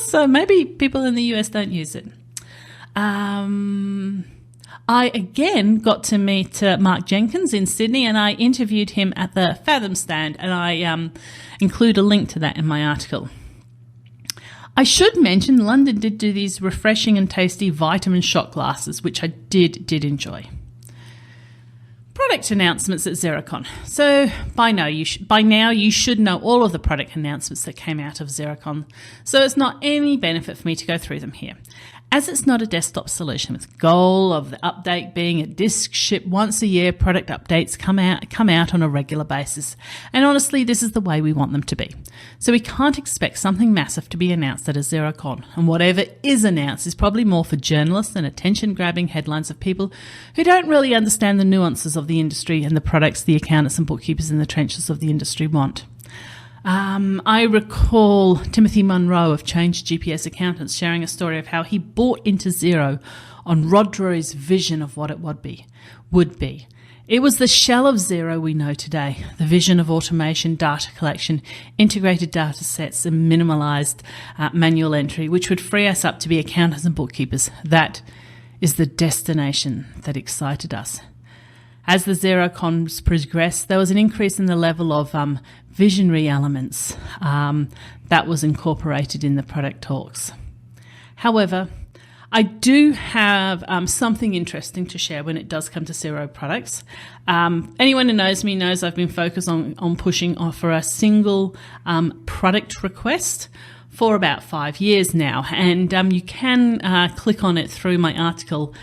So maybe people in the US don't use it. I again got to meet Mark Jenkins in Sydney, and I interviewed him at the Fathom stand, and I include a link to that in my article. I should mention London did do these refreshing and tasty vitamin shot glasses, which I did enjoy. Product announcements at Xerocon. So by now you should know all of the product announcements that came out of Xerocon, so it's not any benefit for me to go through them here. As it's not a desktop solution, with the goal of the update being a disk ship once a year, product updates come out on a regular basis. And honestly, this is the way we want them to be. So we can't expect something massive to be announced at a Xerocon. And whatever is announced is probably more for journalists and attention-grabbing headlines of people who don't really understand the nuances of the industry and the products the accountants and bookkeepers in the trenches of the industry want. I recall Timothy Munro of Change GPS Accountants sharing a story of how he bought into Xero on Rod Drury's vision of what it would be. It was the shell of Xero we know today, the vision of automation, data collection, integrated data sets and minimalised manual entry, which would free us up to be accountants and bookkeepers. That is the destination that excited us. As the Xerocons progressed, there was an increase in the level of visionary elements that was incorporated in the product talks. However, I do have something interesting to share when it does come to Xero products. Anyone who knows me knows I've been focused on pushing for a single product request for about 5 years now. And you can click on it through my article,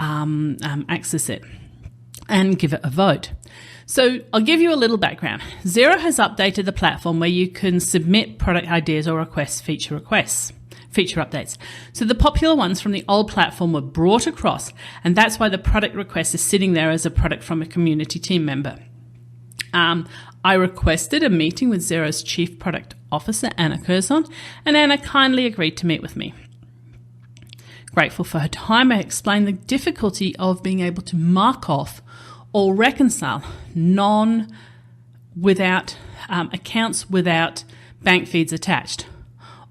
access it, and give it a vote. So I'll give you a little background. Xero has updated the platform where you can submit product ideas or feature updates. So the popular ones from the old platform were brought across, and that's why the product request is sitting there as a product from a community team member. I requested a meeting with Xero's Chief Product Officer, Anna Curzon, and Anna kindly agreed to meet with me. Grateful for her time, I explained the difficulty of being able to mark off or reconcile accounts without bank feeds attached.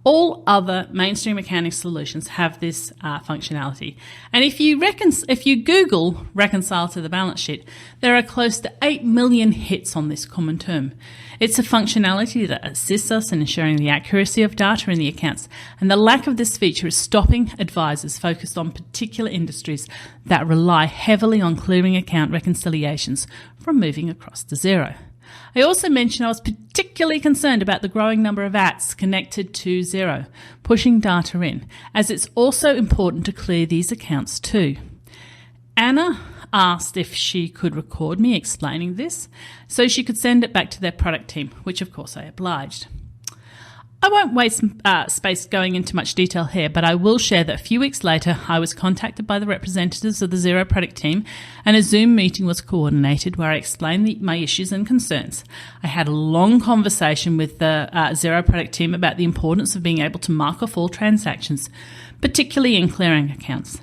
All other mainstream accounting solutions have this functionality. And if you Google reconcile to the balance sheet, there are close to 8 million hits on this common term. It's a functionality that assists us in ensuring the accuracy of data in the accounts, and the lack of this feature is stopping advisors focused on particular industries that rely heavily on clearing account reconciliations from moving across to Xero. I also mentioned I was particularly concerned about the growing number of apps connected to Xero, pushing data in, as it's also important to clear these accounts too. Anna asked if she could record me explaining this so she could send it back to their product team, which of course I obliged. I won't waste space going into much detail here, but I will share that a few weeks later I was contacted by the representatives of the Xero product team and a Zoom meeting was coordinated where I explained my issues and concerns. I had a long conversation with the Xero product team about the importance of being able to mark off all transactions, particularly in clearing accounts.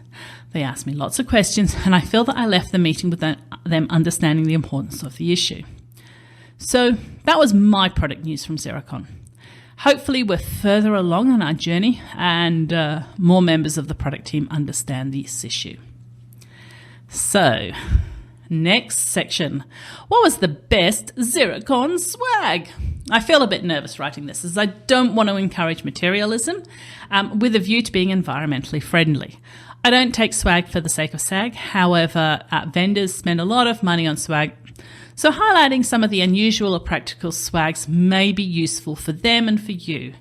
They asked me lots of questions and I feel that I left the meeting with them understanding the importance of the issue. So that was my product news from Xerocon. Hopefully we're further along on our journey and more members of the product team understand this issue. So, next section. What was the best Xerocon swag? I feel a bit nervous writing this as I don't want to encourage materialism with a view to being environmentally friendly. I don't take swag for the sake of swag. However, vendors spend a lot of money on swag. So highlighting some of the unusual or practical swags may be useful for them and for you.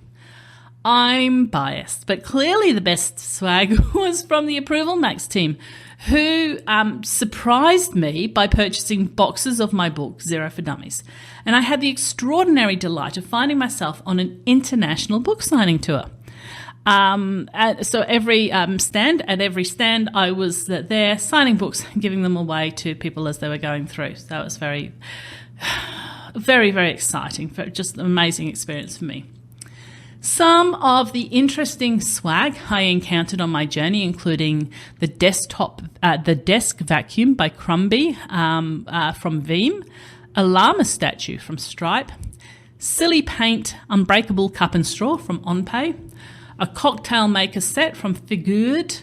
I'm biased, but clearly the best swag was from the Approval Max team, who surprised me by purchasing boxes of my book, Xero for Dummies. And I had the extraordinary delight of finding myself on an international book signing tour. So every stand I was there signing books, giving them away to people as they were going through. So it was very, very, very exciting, just an amazing experience for me. Some of the interesting swag I encountered on my journey, including the desk vacuum by Crumby from Veeam, a llama statue from Stripe, silly paint unbreakable cup and straw from OnPay, a cocktail maker set from Figured,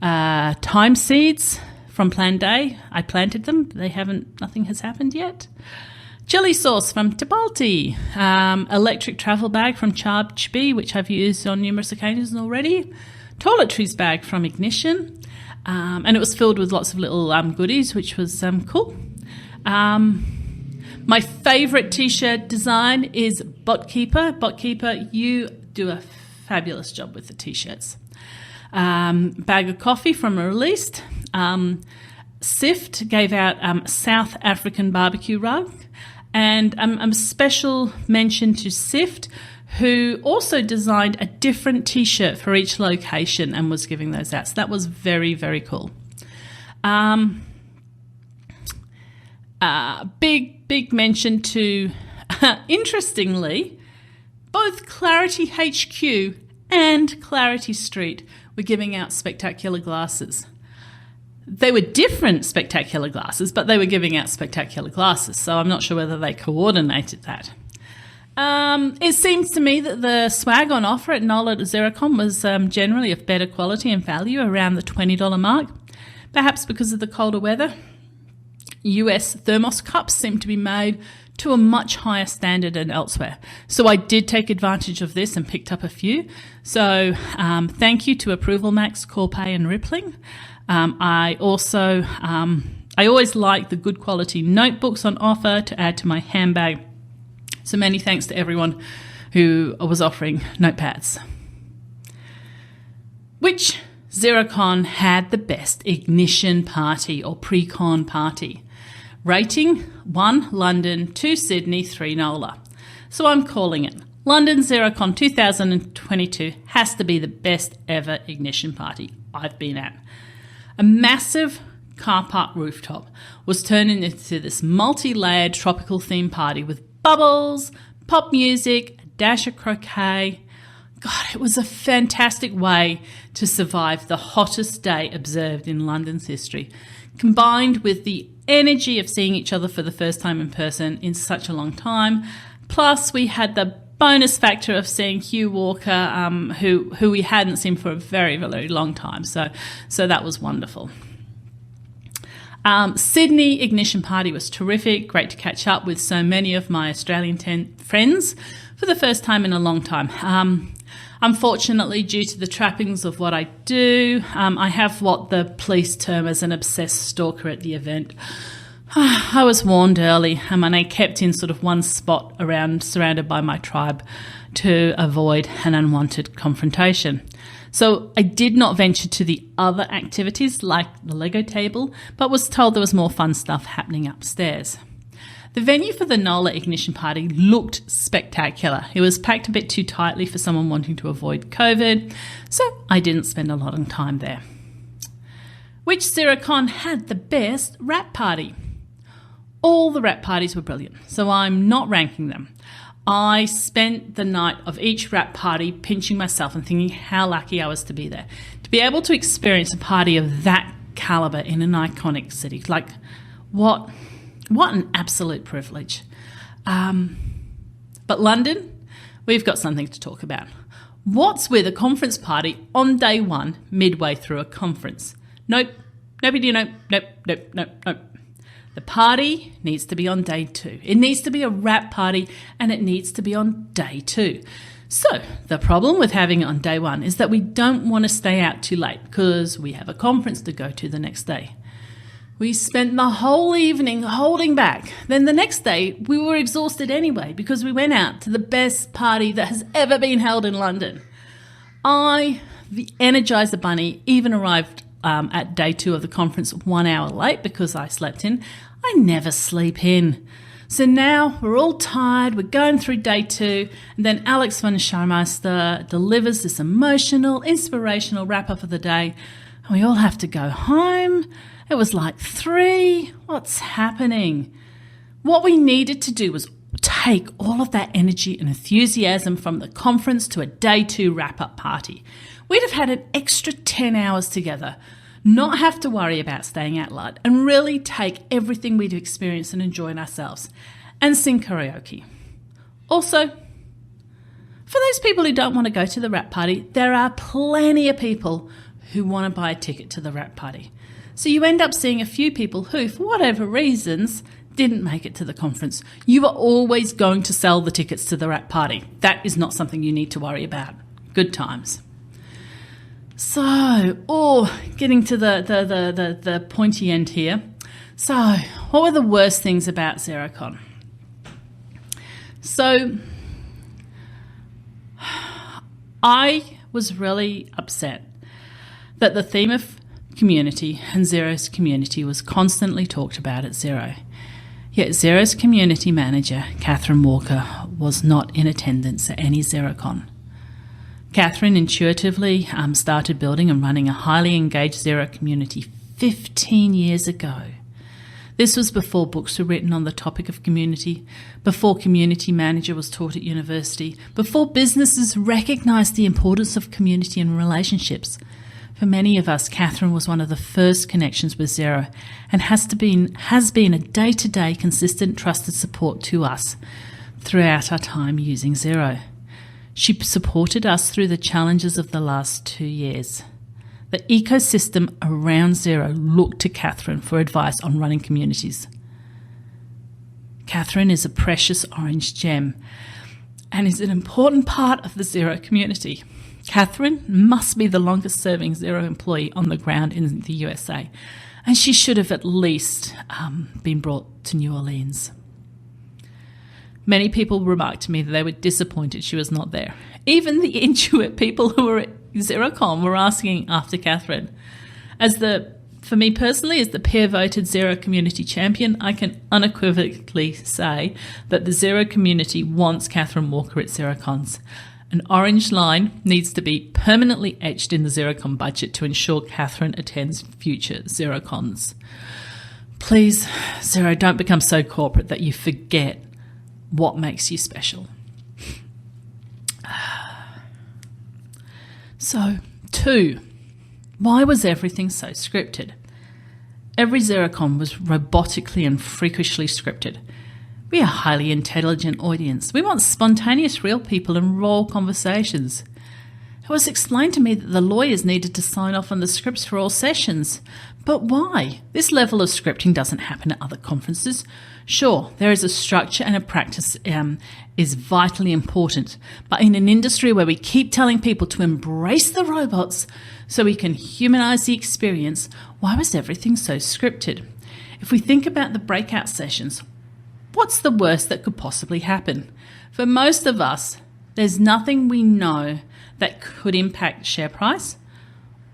thyme seeds from Planday. I planted them. Nothing has happened yet. Chili sauce from Tipalti. Electric travel bag from Charbchby, which I've used on numerous occasions already. Toiletries bag from Ignition. And it was filled with lots of little goodies, which was cool. My favourite t-shirt design is BotKeeper. BotKeeper, you do a fabulous job with the t-shirts. Bag of coffee from Released. Sift gave out South African barbecue rug. And a special mention to Sift, who also designed a different t-shirt for each location and was giving those out. So that was very, very cool. Big mention to, interestingly, both Clarity HQ and Clarity Street were giving out spectacular glasses. They were different spectacular glasses, but they were giving out spectacular glasses, so I'm not sure whether they coordinated that. It seems to me that the swag on offer at NOLA at Xerocon was generally of better quality and value, around the $20 mark, perhaps because of the colder weather. US thermos cups seem to be made to a much higher standard than elsewhere. So I did take advantage of this and picked up a few. So thank you to Approval Max, Corpay and Rippling. I always like the good quality notebooks on offer to add to my handbag. So many thanks to everyone who was offering notepads. Which Xerocon had the best ignition party or pre-con party? Rating 1 London, 2 Sydney, 3 NOLA. So I'm calling it. London Xerocon 2022 has to be the best ever ignition party I've been at. A massive car park rooftop was turned into this multi-layered tropical theme party with bubbles, pop music, a dash of croquet. God, it was a fantastic way to survive the hottest day observed in London's history, combined with the energy of seeing each other for the first time in person in such a long time. Plus, we had the bonus factor of seeing Hugh Walker, who we hadn't seen for a very, very long time. So that was wonderful. Sydney Ignition Party was terrific. Great to catch up with so many of my Australian friends for the first time in a long time. Unfortunately, due to the trappings of what I do, I have what the police term as an obsessed stalker at the event. I was warned early, and I kept in sort of one spot around, surrounded by my tribe, to avoid an unwanted confrontation. So I did not venture to the other activities like the Lego table, but was told there was more fun stuff happening upstairs. The venue for the NOLA Ignition Party looked spectacular. It was packed a bit too tightly for someone wanting to avoid COVID, so I didn't spend a lot of time there. Which Xerocon had the best wrap party? All the wrap parties were brilliant, so I'm not ranking them. I spent the night of each wrap party pinching myself and thinking how lucky I was to be there. To be able to experience a party of that caliber in an iconic city. Like, what an absolute privilege. But London, we've got something to talk about. What's with a conference party on day one, midway through a conference? Nope. Nobody, nope. The party needs to be on day 2. It needs to be a wrap party and it needs to be on day 2. So the problem with having it on day 1 is that we don't want to stay out too late because we have a conference to go to the next day. We spent the whole evening holding back. Then the next day we were exhausted anyway because we went out to the best party that has ever been held in London. The Energizer Bunny, even arrived at day 2 of the conference 1 hour late because I slept in. I never sleep in. So now we're all tired, we're going through day 2, and then Alex von Scharmeister delivers this emotional, inspirational wrap-up of the day, and we all have to go home. It was like 3. What's happening? What we needed to do was take all of that energy and enthusiasm from the conference to a day 2 wrap-up party. We'd have had an extra 10 hours together, not have to worry about staying out late, and really take everything we'd experienced and enjoy ourselves, and sing karaoke. Also, for those people who don't want to go to the wrap party, there are plenty of people who want to buy a ticket to the wrap party. So you end up seeing a few people who, for whatever reasons, didn't make it to the conference. You are always going to sell the tickets to the wrap party. That is not something you need to worry about. Good times. So, getting to the pointy end here. So, what were the worst things about Xerocon? So, I was really upset that the theme of community and Xero's community was constantly talked about at Xero. Yet Xero's community manager, Catherine Walker, was not in attendance at any Xerocon. Catherine intuitively started building and running a highly engaged Xero community 15 years ago. This was before books were written on the topic of community, before community manager was taught at university, before businesses recognised the importance of community and relationships. For many of us, Catherine was one of the first connections with Xero and has been a day-to-day consistent trusted support to us throughout our time using Xero. She supported us through the challenges of the last 2 years. The ecosystem around Xero looked to Catherine for advice on running communities. Catherine is a precious orange gem and is an important part of the Xero community. Catherine must be the longest serving Xero employee on the ground in the USA, and she should have at least been brought to New Orleans. Many people remarked to me that they were disappointed she was not there. Even the Intuit people who were at Xerocon were asking after Catherine. For me personally, as the peer-voted Xero community champion, I can unequivocally say that the Xero community wants Catherine Walker at Xerocons. An orange line needs to be permanently etched in the Xerocon budget to ensure Catherine attends future Xerocons. Please, Xero, don't become so corporate that you forget what makes you special. So, 2. Why was everything so scripted? Every Xerocon was robotically and freakishly scripted. We are a highly intelligent audience. We want spontaneous, real people and raw conversations. It was explained to me that the lawyers needed to sign off on the scripts for all sessions. But why? This level of scripting doesn't happen at other conferences. Sure, there is a structure and a practice is vitally important. But in an industry where we keep telling people to embrace the robots so we can humanize the experience, why was everything so scripted? If we think about the breakout sessions, what's the worst that could possibly happen? For most of us, there's nothing we know that could impact share price,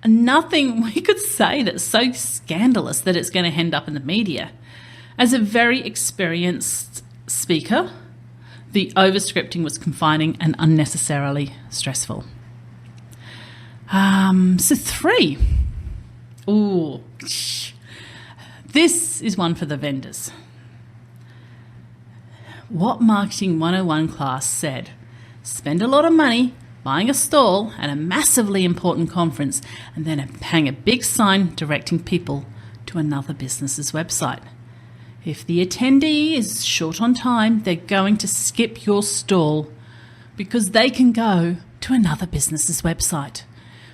and nothing we could say that's so scandalous that it's going to end up in the media. As a very experienced speaker, the overscripting was confining and unnecessarily stressful. So 3. Ooh, this is one for the vendors. What Marketing 101 class said, spend a lot of money buying a stall at a massively important conference and then hang a big sign directing people to another business's website. If the attendee is short on time, they're going to skip your stall because they can go to another business's website,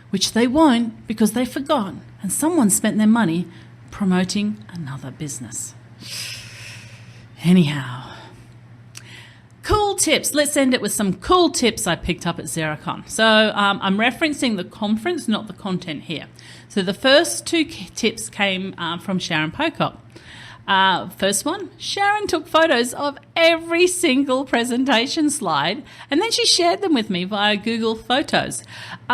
which they won't because they forgot and someone spent their money promoting another business. Anyhow, cool tips. Let's end it with some cool tips I picked up at Xerocon. So I'm referencing the conference, not the content here. So the first 2 tips came from Sharon Pocock. First one, Sharon took photos of every single presentation slide and then she shared them with me via Google Photos.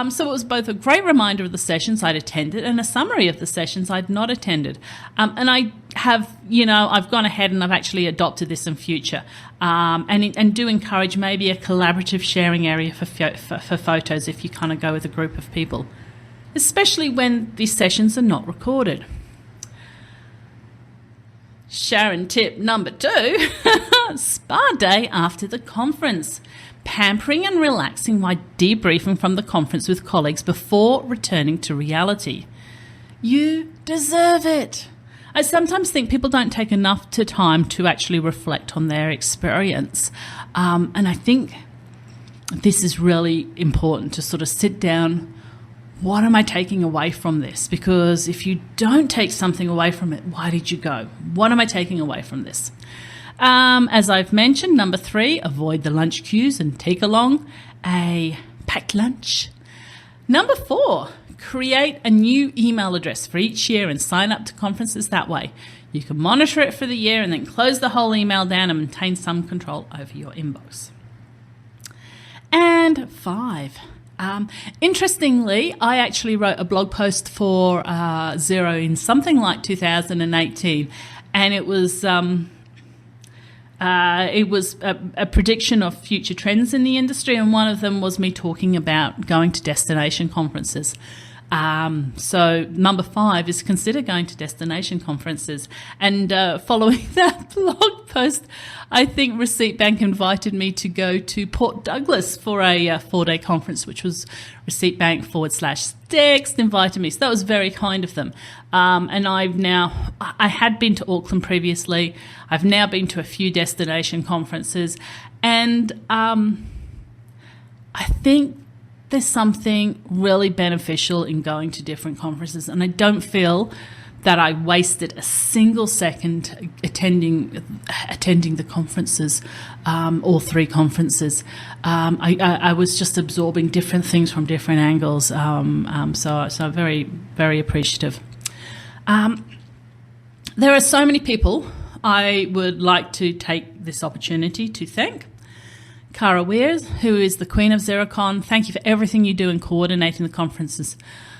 So it was both a great reminder of the sessions I'd attended and a summary of the sessions I'd not attended. And I have, I've gone ahead and I've actually adopted this in future and do encourage maybe a collaborative sharing area for photos if you kind of go with a group of people, especially when these sessions are not recorded. Sharon tip number 2, spa day after the conference. Pampering and relaxing while debriefing from the conference with colleagues before returning to reality. You deserve it. I sometimes think people don't take enough time to actually reflect on their experience. And I think this is really important to sort of sit down. What am I taking away from this? Because if you don't take something away from it, why did you go? What am I taking away from this? As I've mentioned, number 3, avoid the lunch queues and take along a packed lunch. Number 4, create a new email address for each year and sign up to conferences that way. You can monitor it for the year and then close the whole email down and maintain some control over your inbox. And 5, interestingly, I actually wrote a blog post for Xero in something like 2018, and it was a prediction of future trends in the industry, and one of them was me talking about going to destination conferences. So number 5 is consider going to destination conferences. And following that blog post, I think Receipt Bank invited me to go to Port Douglas for a 4-day conference, which was Receipt Bank /Stext invited me. So that was very kind of them. And I had been to Auckland previously. I've now been to a few destination conferences. And I think there's something really beneficial in going to different conferences, and I don't feel that I wasted a single second attending the conferences, all 3 conferences. I was just absorbing different things from different angles. So very, very appreciative. There are so many people I would like to take this opportunity to thank. Cara Weirs, who is the Queen of Xerocon, thank you for everything you do in coordinating the conferences.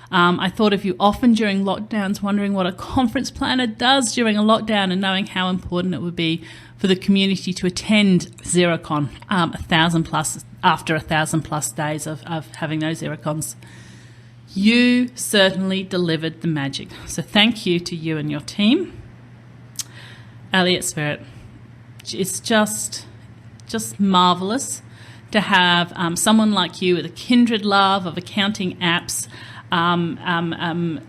I thought of you often during lockdowns, wondering what a conference planner does during a lockdown and knowing how important it would be for the community to attend Xerocon 1,000 plus after 1,000 plus days of having those Xerocons. You certainly delivered the magic. So thank you to you and your team. Elliot Spirit, it's just marvellous to have someone like you with a kindred love of accounting apps, a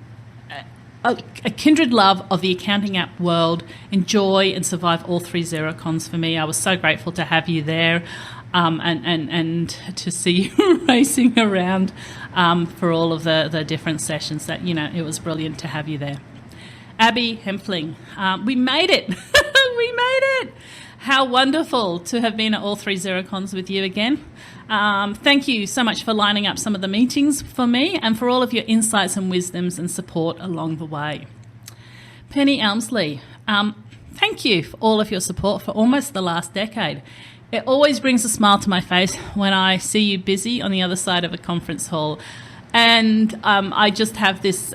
kindred love of the accounting app world, enjoy and survive all 3 Xerocons for me. I was so grateful to have you there and to see you racing around for all of the different sessions. That, it was brilliant to have you there. Abby Hempfling, we made it. We made it. How wonderful to have been at all 3 Xerocons with you again. Thank you so much for lining up some of the meetings for me and for all of your insights and wisdoms and support along the way. Penny Elmsley, thank you for all of your support for almost the last decade. It always brings a smile to my face when I see you busy on the other side of a conference hall. And I just have this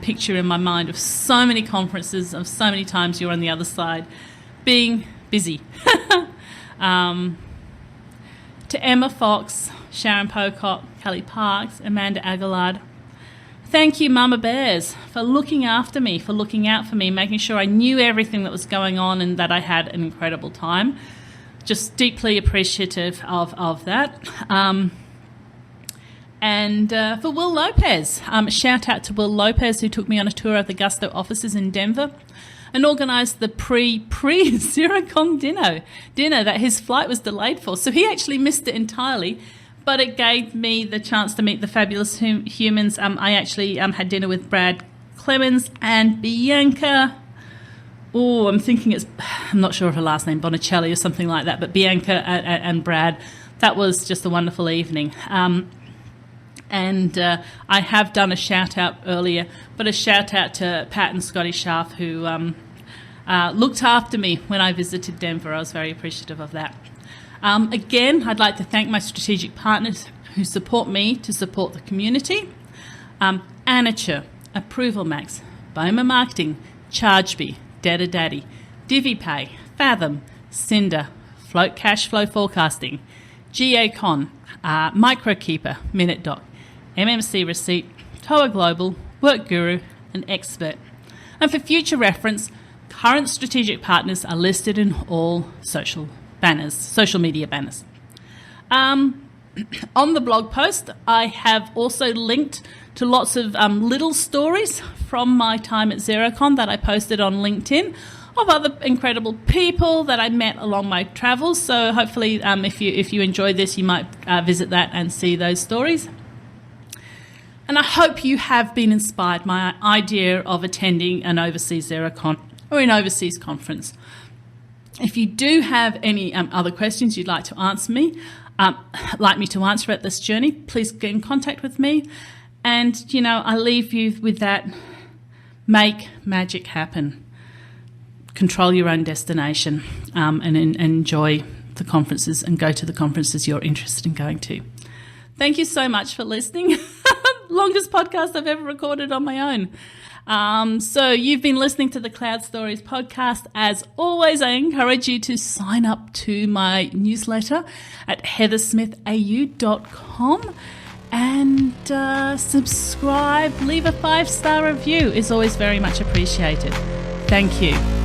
picture in my mind of so many conferences, of so many times you're on the other side being busy. To Emma Fox, Sharon Pocock, Kelly Parks, Amanda Aguilard, thank you, Mama Bears, for looking after me, for looking out for me, making sure I knew everything that was going on and that I had an incredible time. Just deeply appreciative of that. And for Will Lopez, shout out to Will Lopez, who took me on a tour of the Gusto offices in Denver and organised the pre-Xerocon dinner that his flight was delayed for. So he actually missed it entirely, but it gave me the chance to meet the fabulous humans. I actually had dinner with Brad Clemens and Bianca. Oh, I'm not sure of her last name, Bonicelli or something like that, but Bianca and Brad. That was just a wonderful evening. And I have done a shout-out earlier, but a shout-out to Pat and Scotty Scharf, who looked after me when I visited Denver. I was very appreciative of that. Again, I'd like to thank my strategic partners who support me to support the community. Anature, Approval Max, Boma Marketing, ChargeBee, Data Daddy, DiviPay, Fathom, Cinder, Float Cash Flow Forecasting, Geocon, MicroKeeper, MinuteDoc, MMC Receipt, Toa Global, Work Guru, and Expert. And for future reference, current strategic partners are listed in all social media banners. On the blog post, I have also linked to lots of little stories from my time at Xerocon that I posted on LinkedIn of other incredible people that I met along my travels. So hopefully, if you enjoy this, you might visit that and see those stories. And I hope you have been inspired by my idea of attending an overseas Xerocon or an overseas conference. If you do have any other questions you'd like to answer me, like me to answer at this journey, please get in contact with me. And, I leave you with that: make magic happen. Control your own destination, and enjoy the conferences and go to the conferences you're interested in going to. Thank you so much for listening. Longest podcast I've ever recorded on my own. So you've been listening to the Cloud Stories podcast. As always, I encourage you to sign up to my newsletter at heathersmithau.com and subscribe. Leave a 5-star review. It's always very much appreciated. Thank you.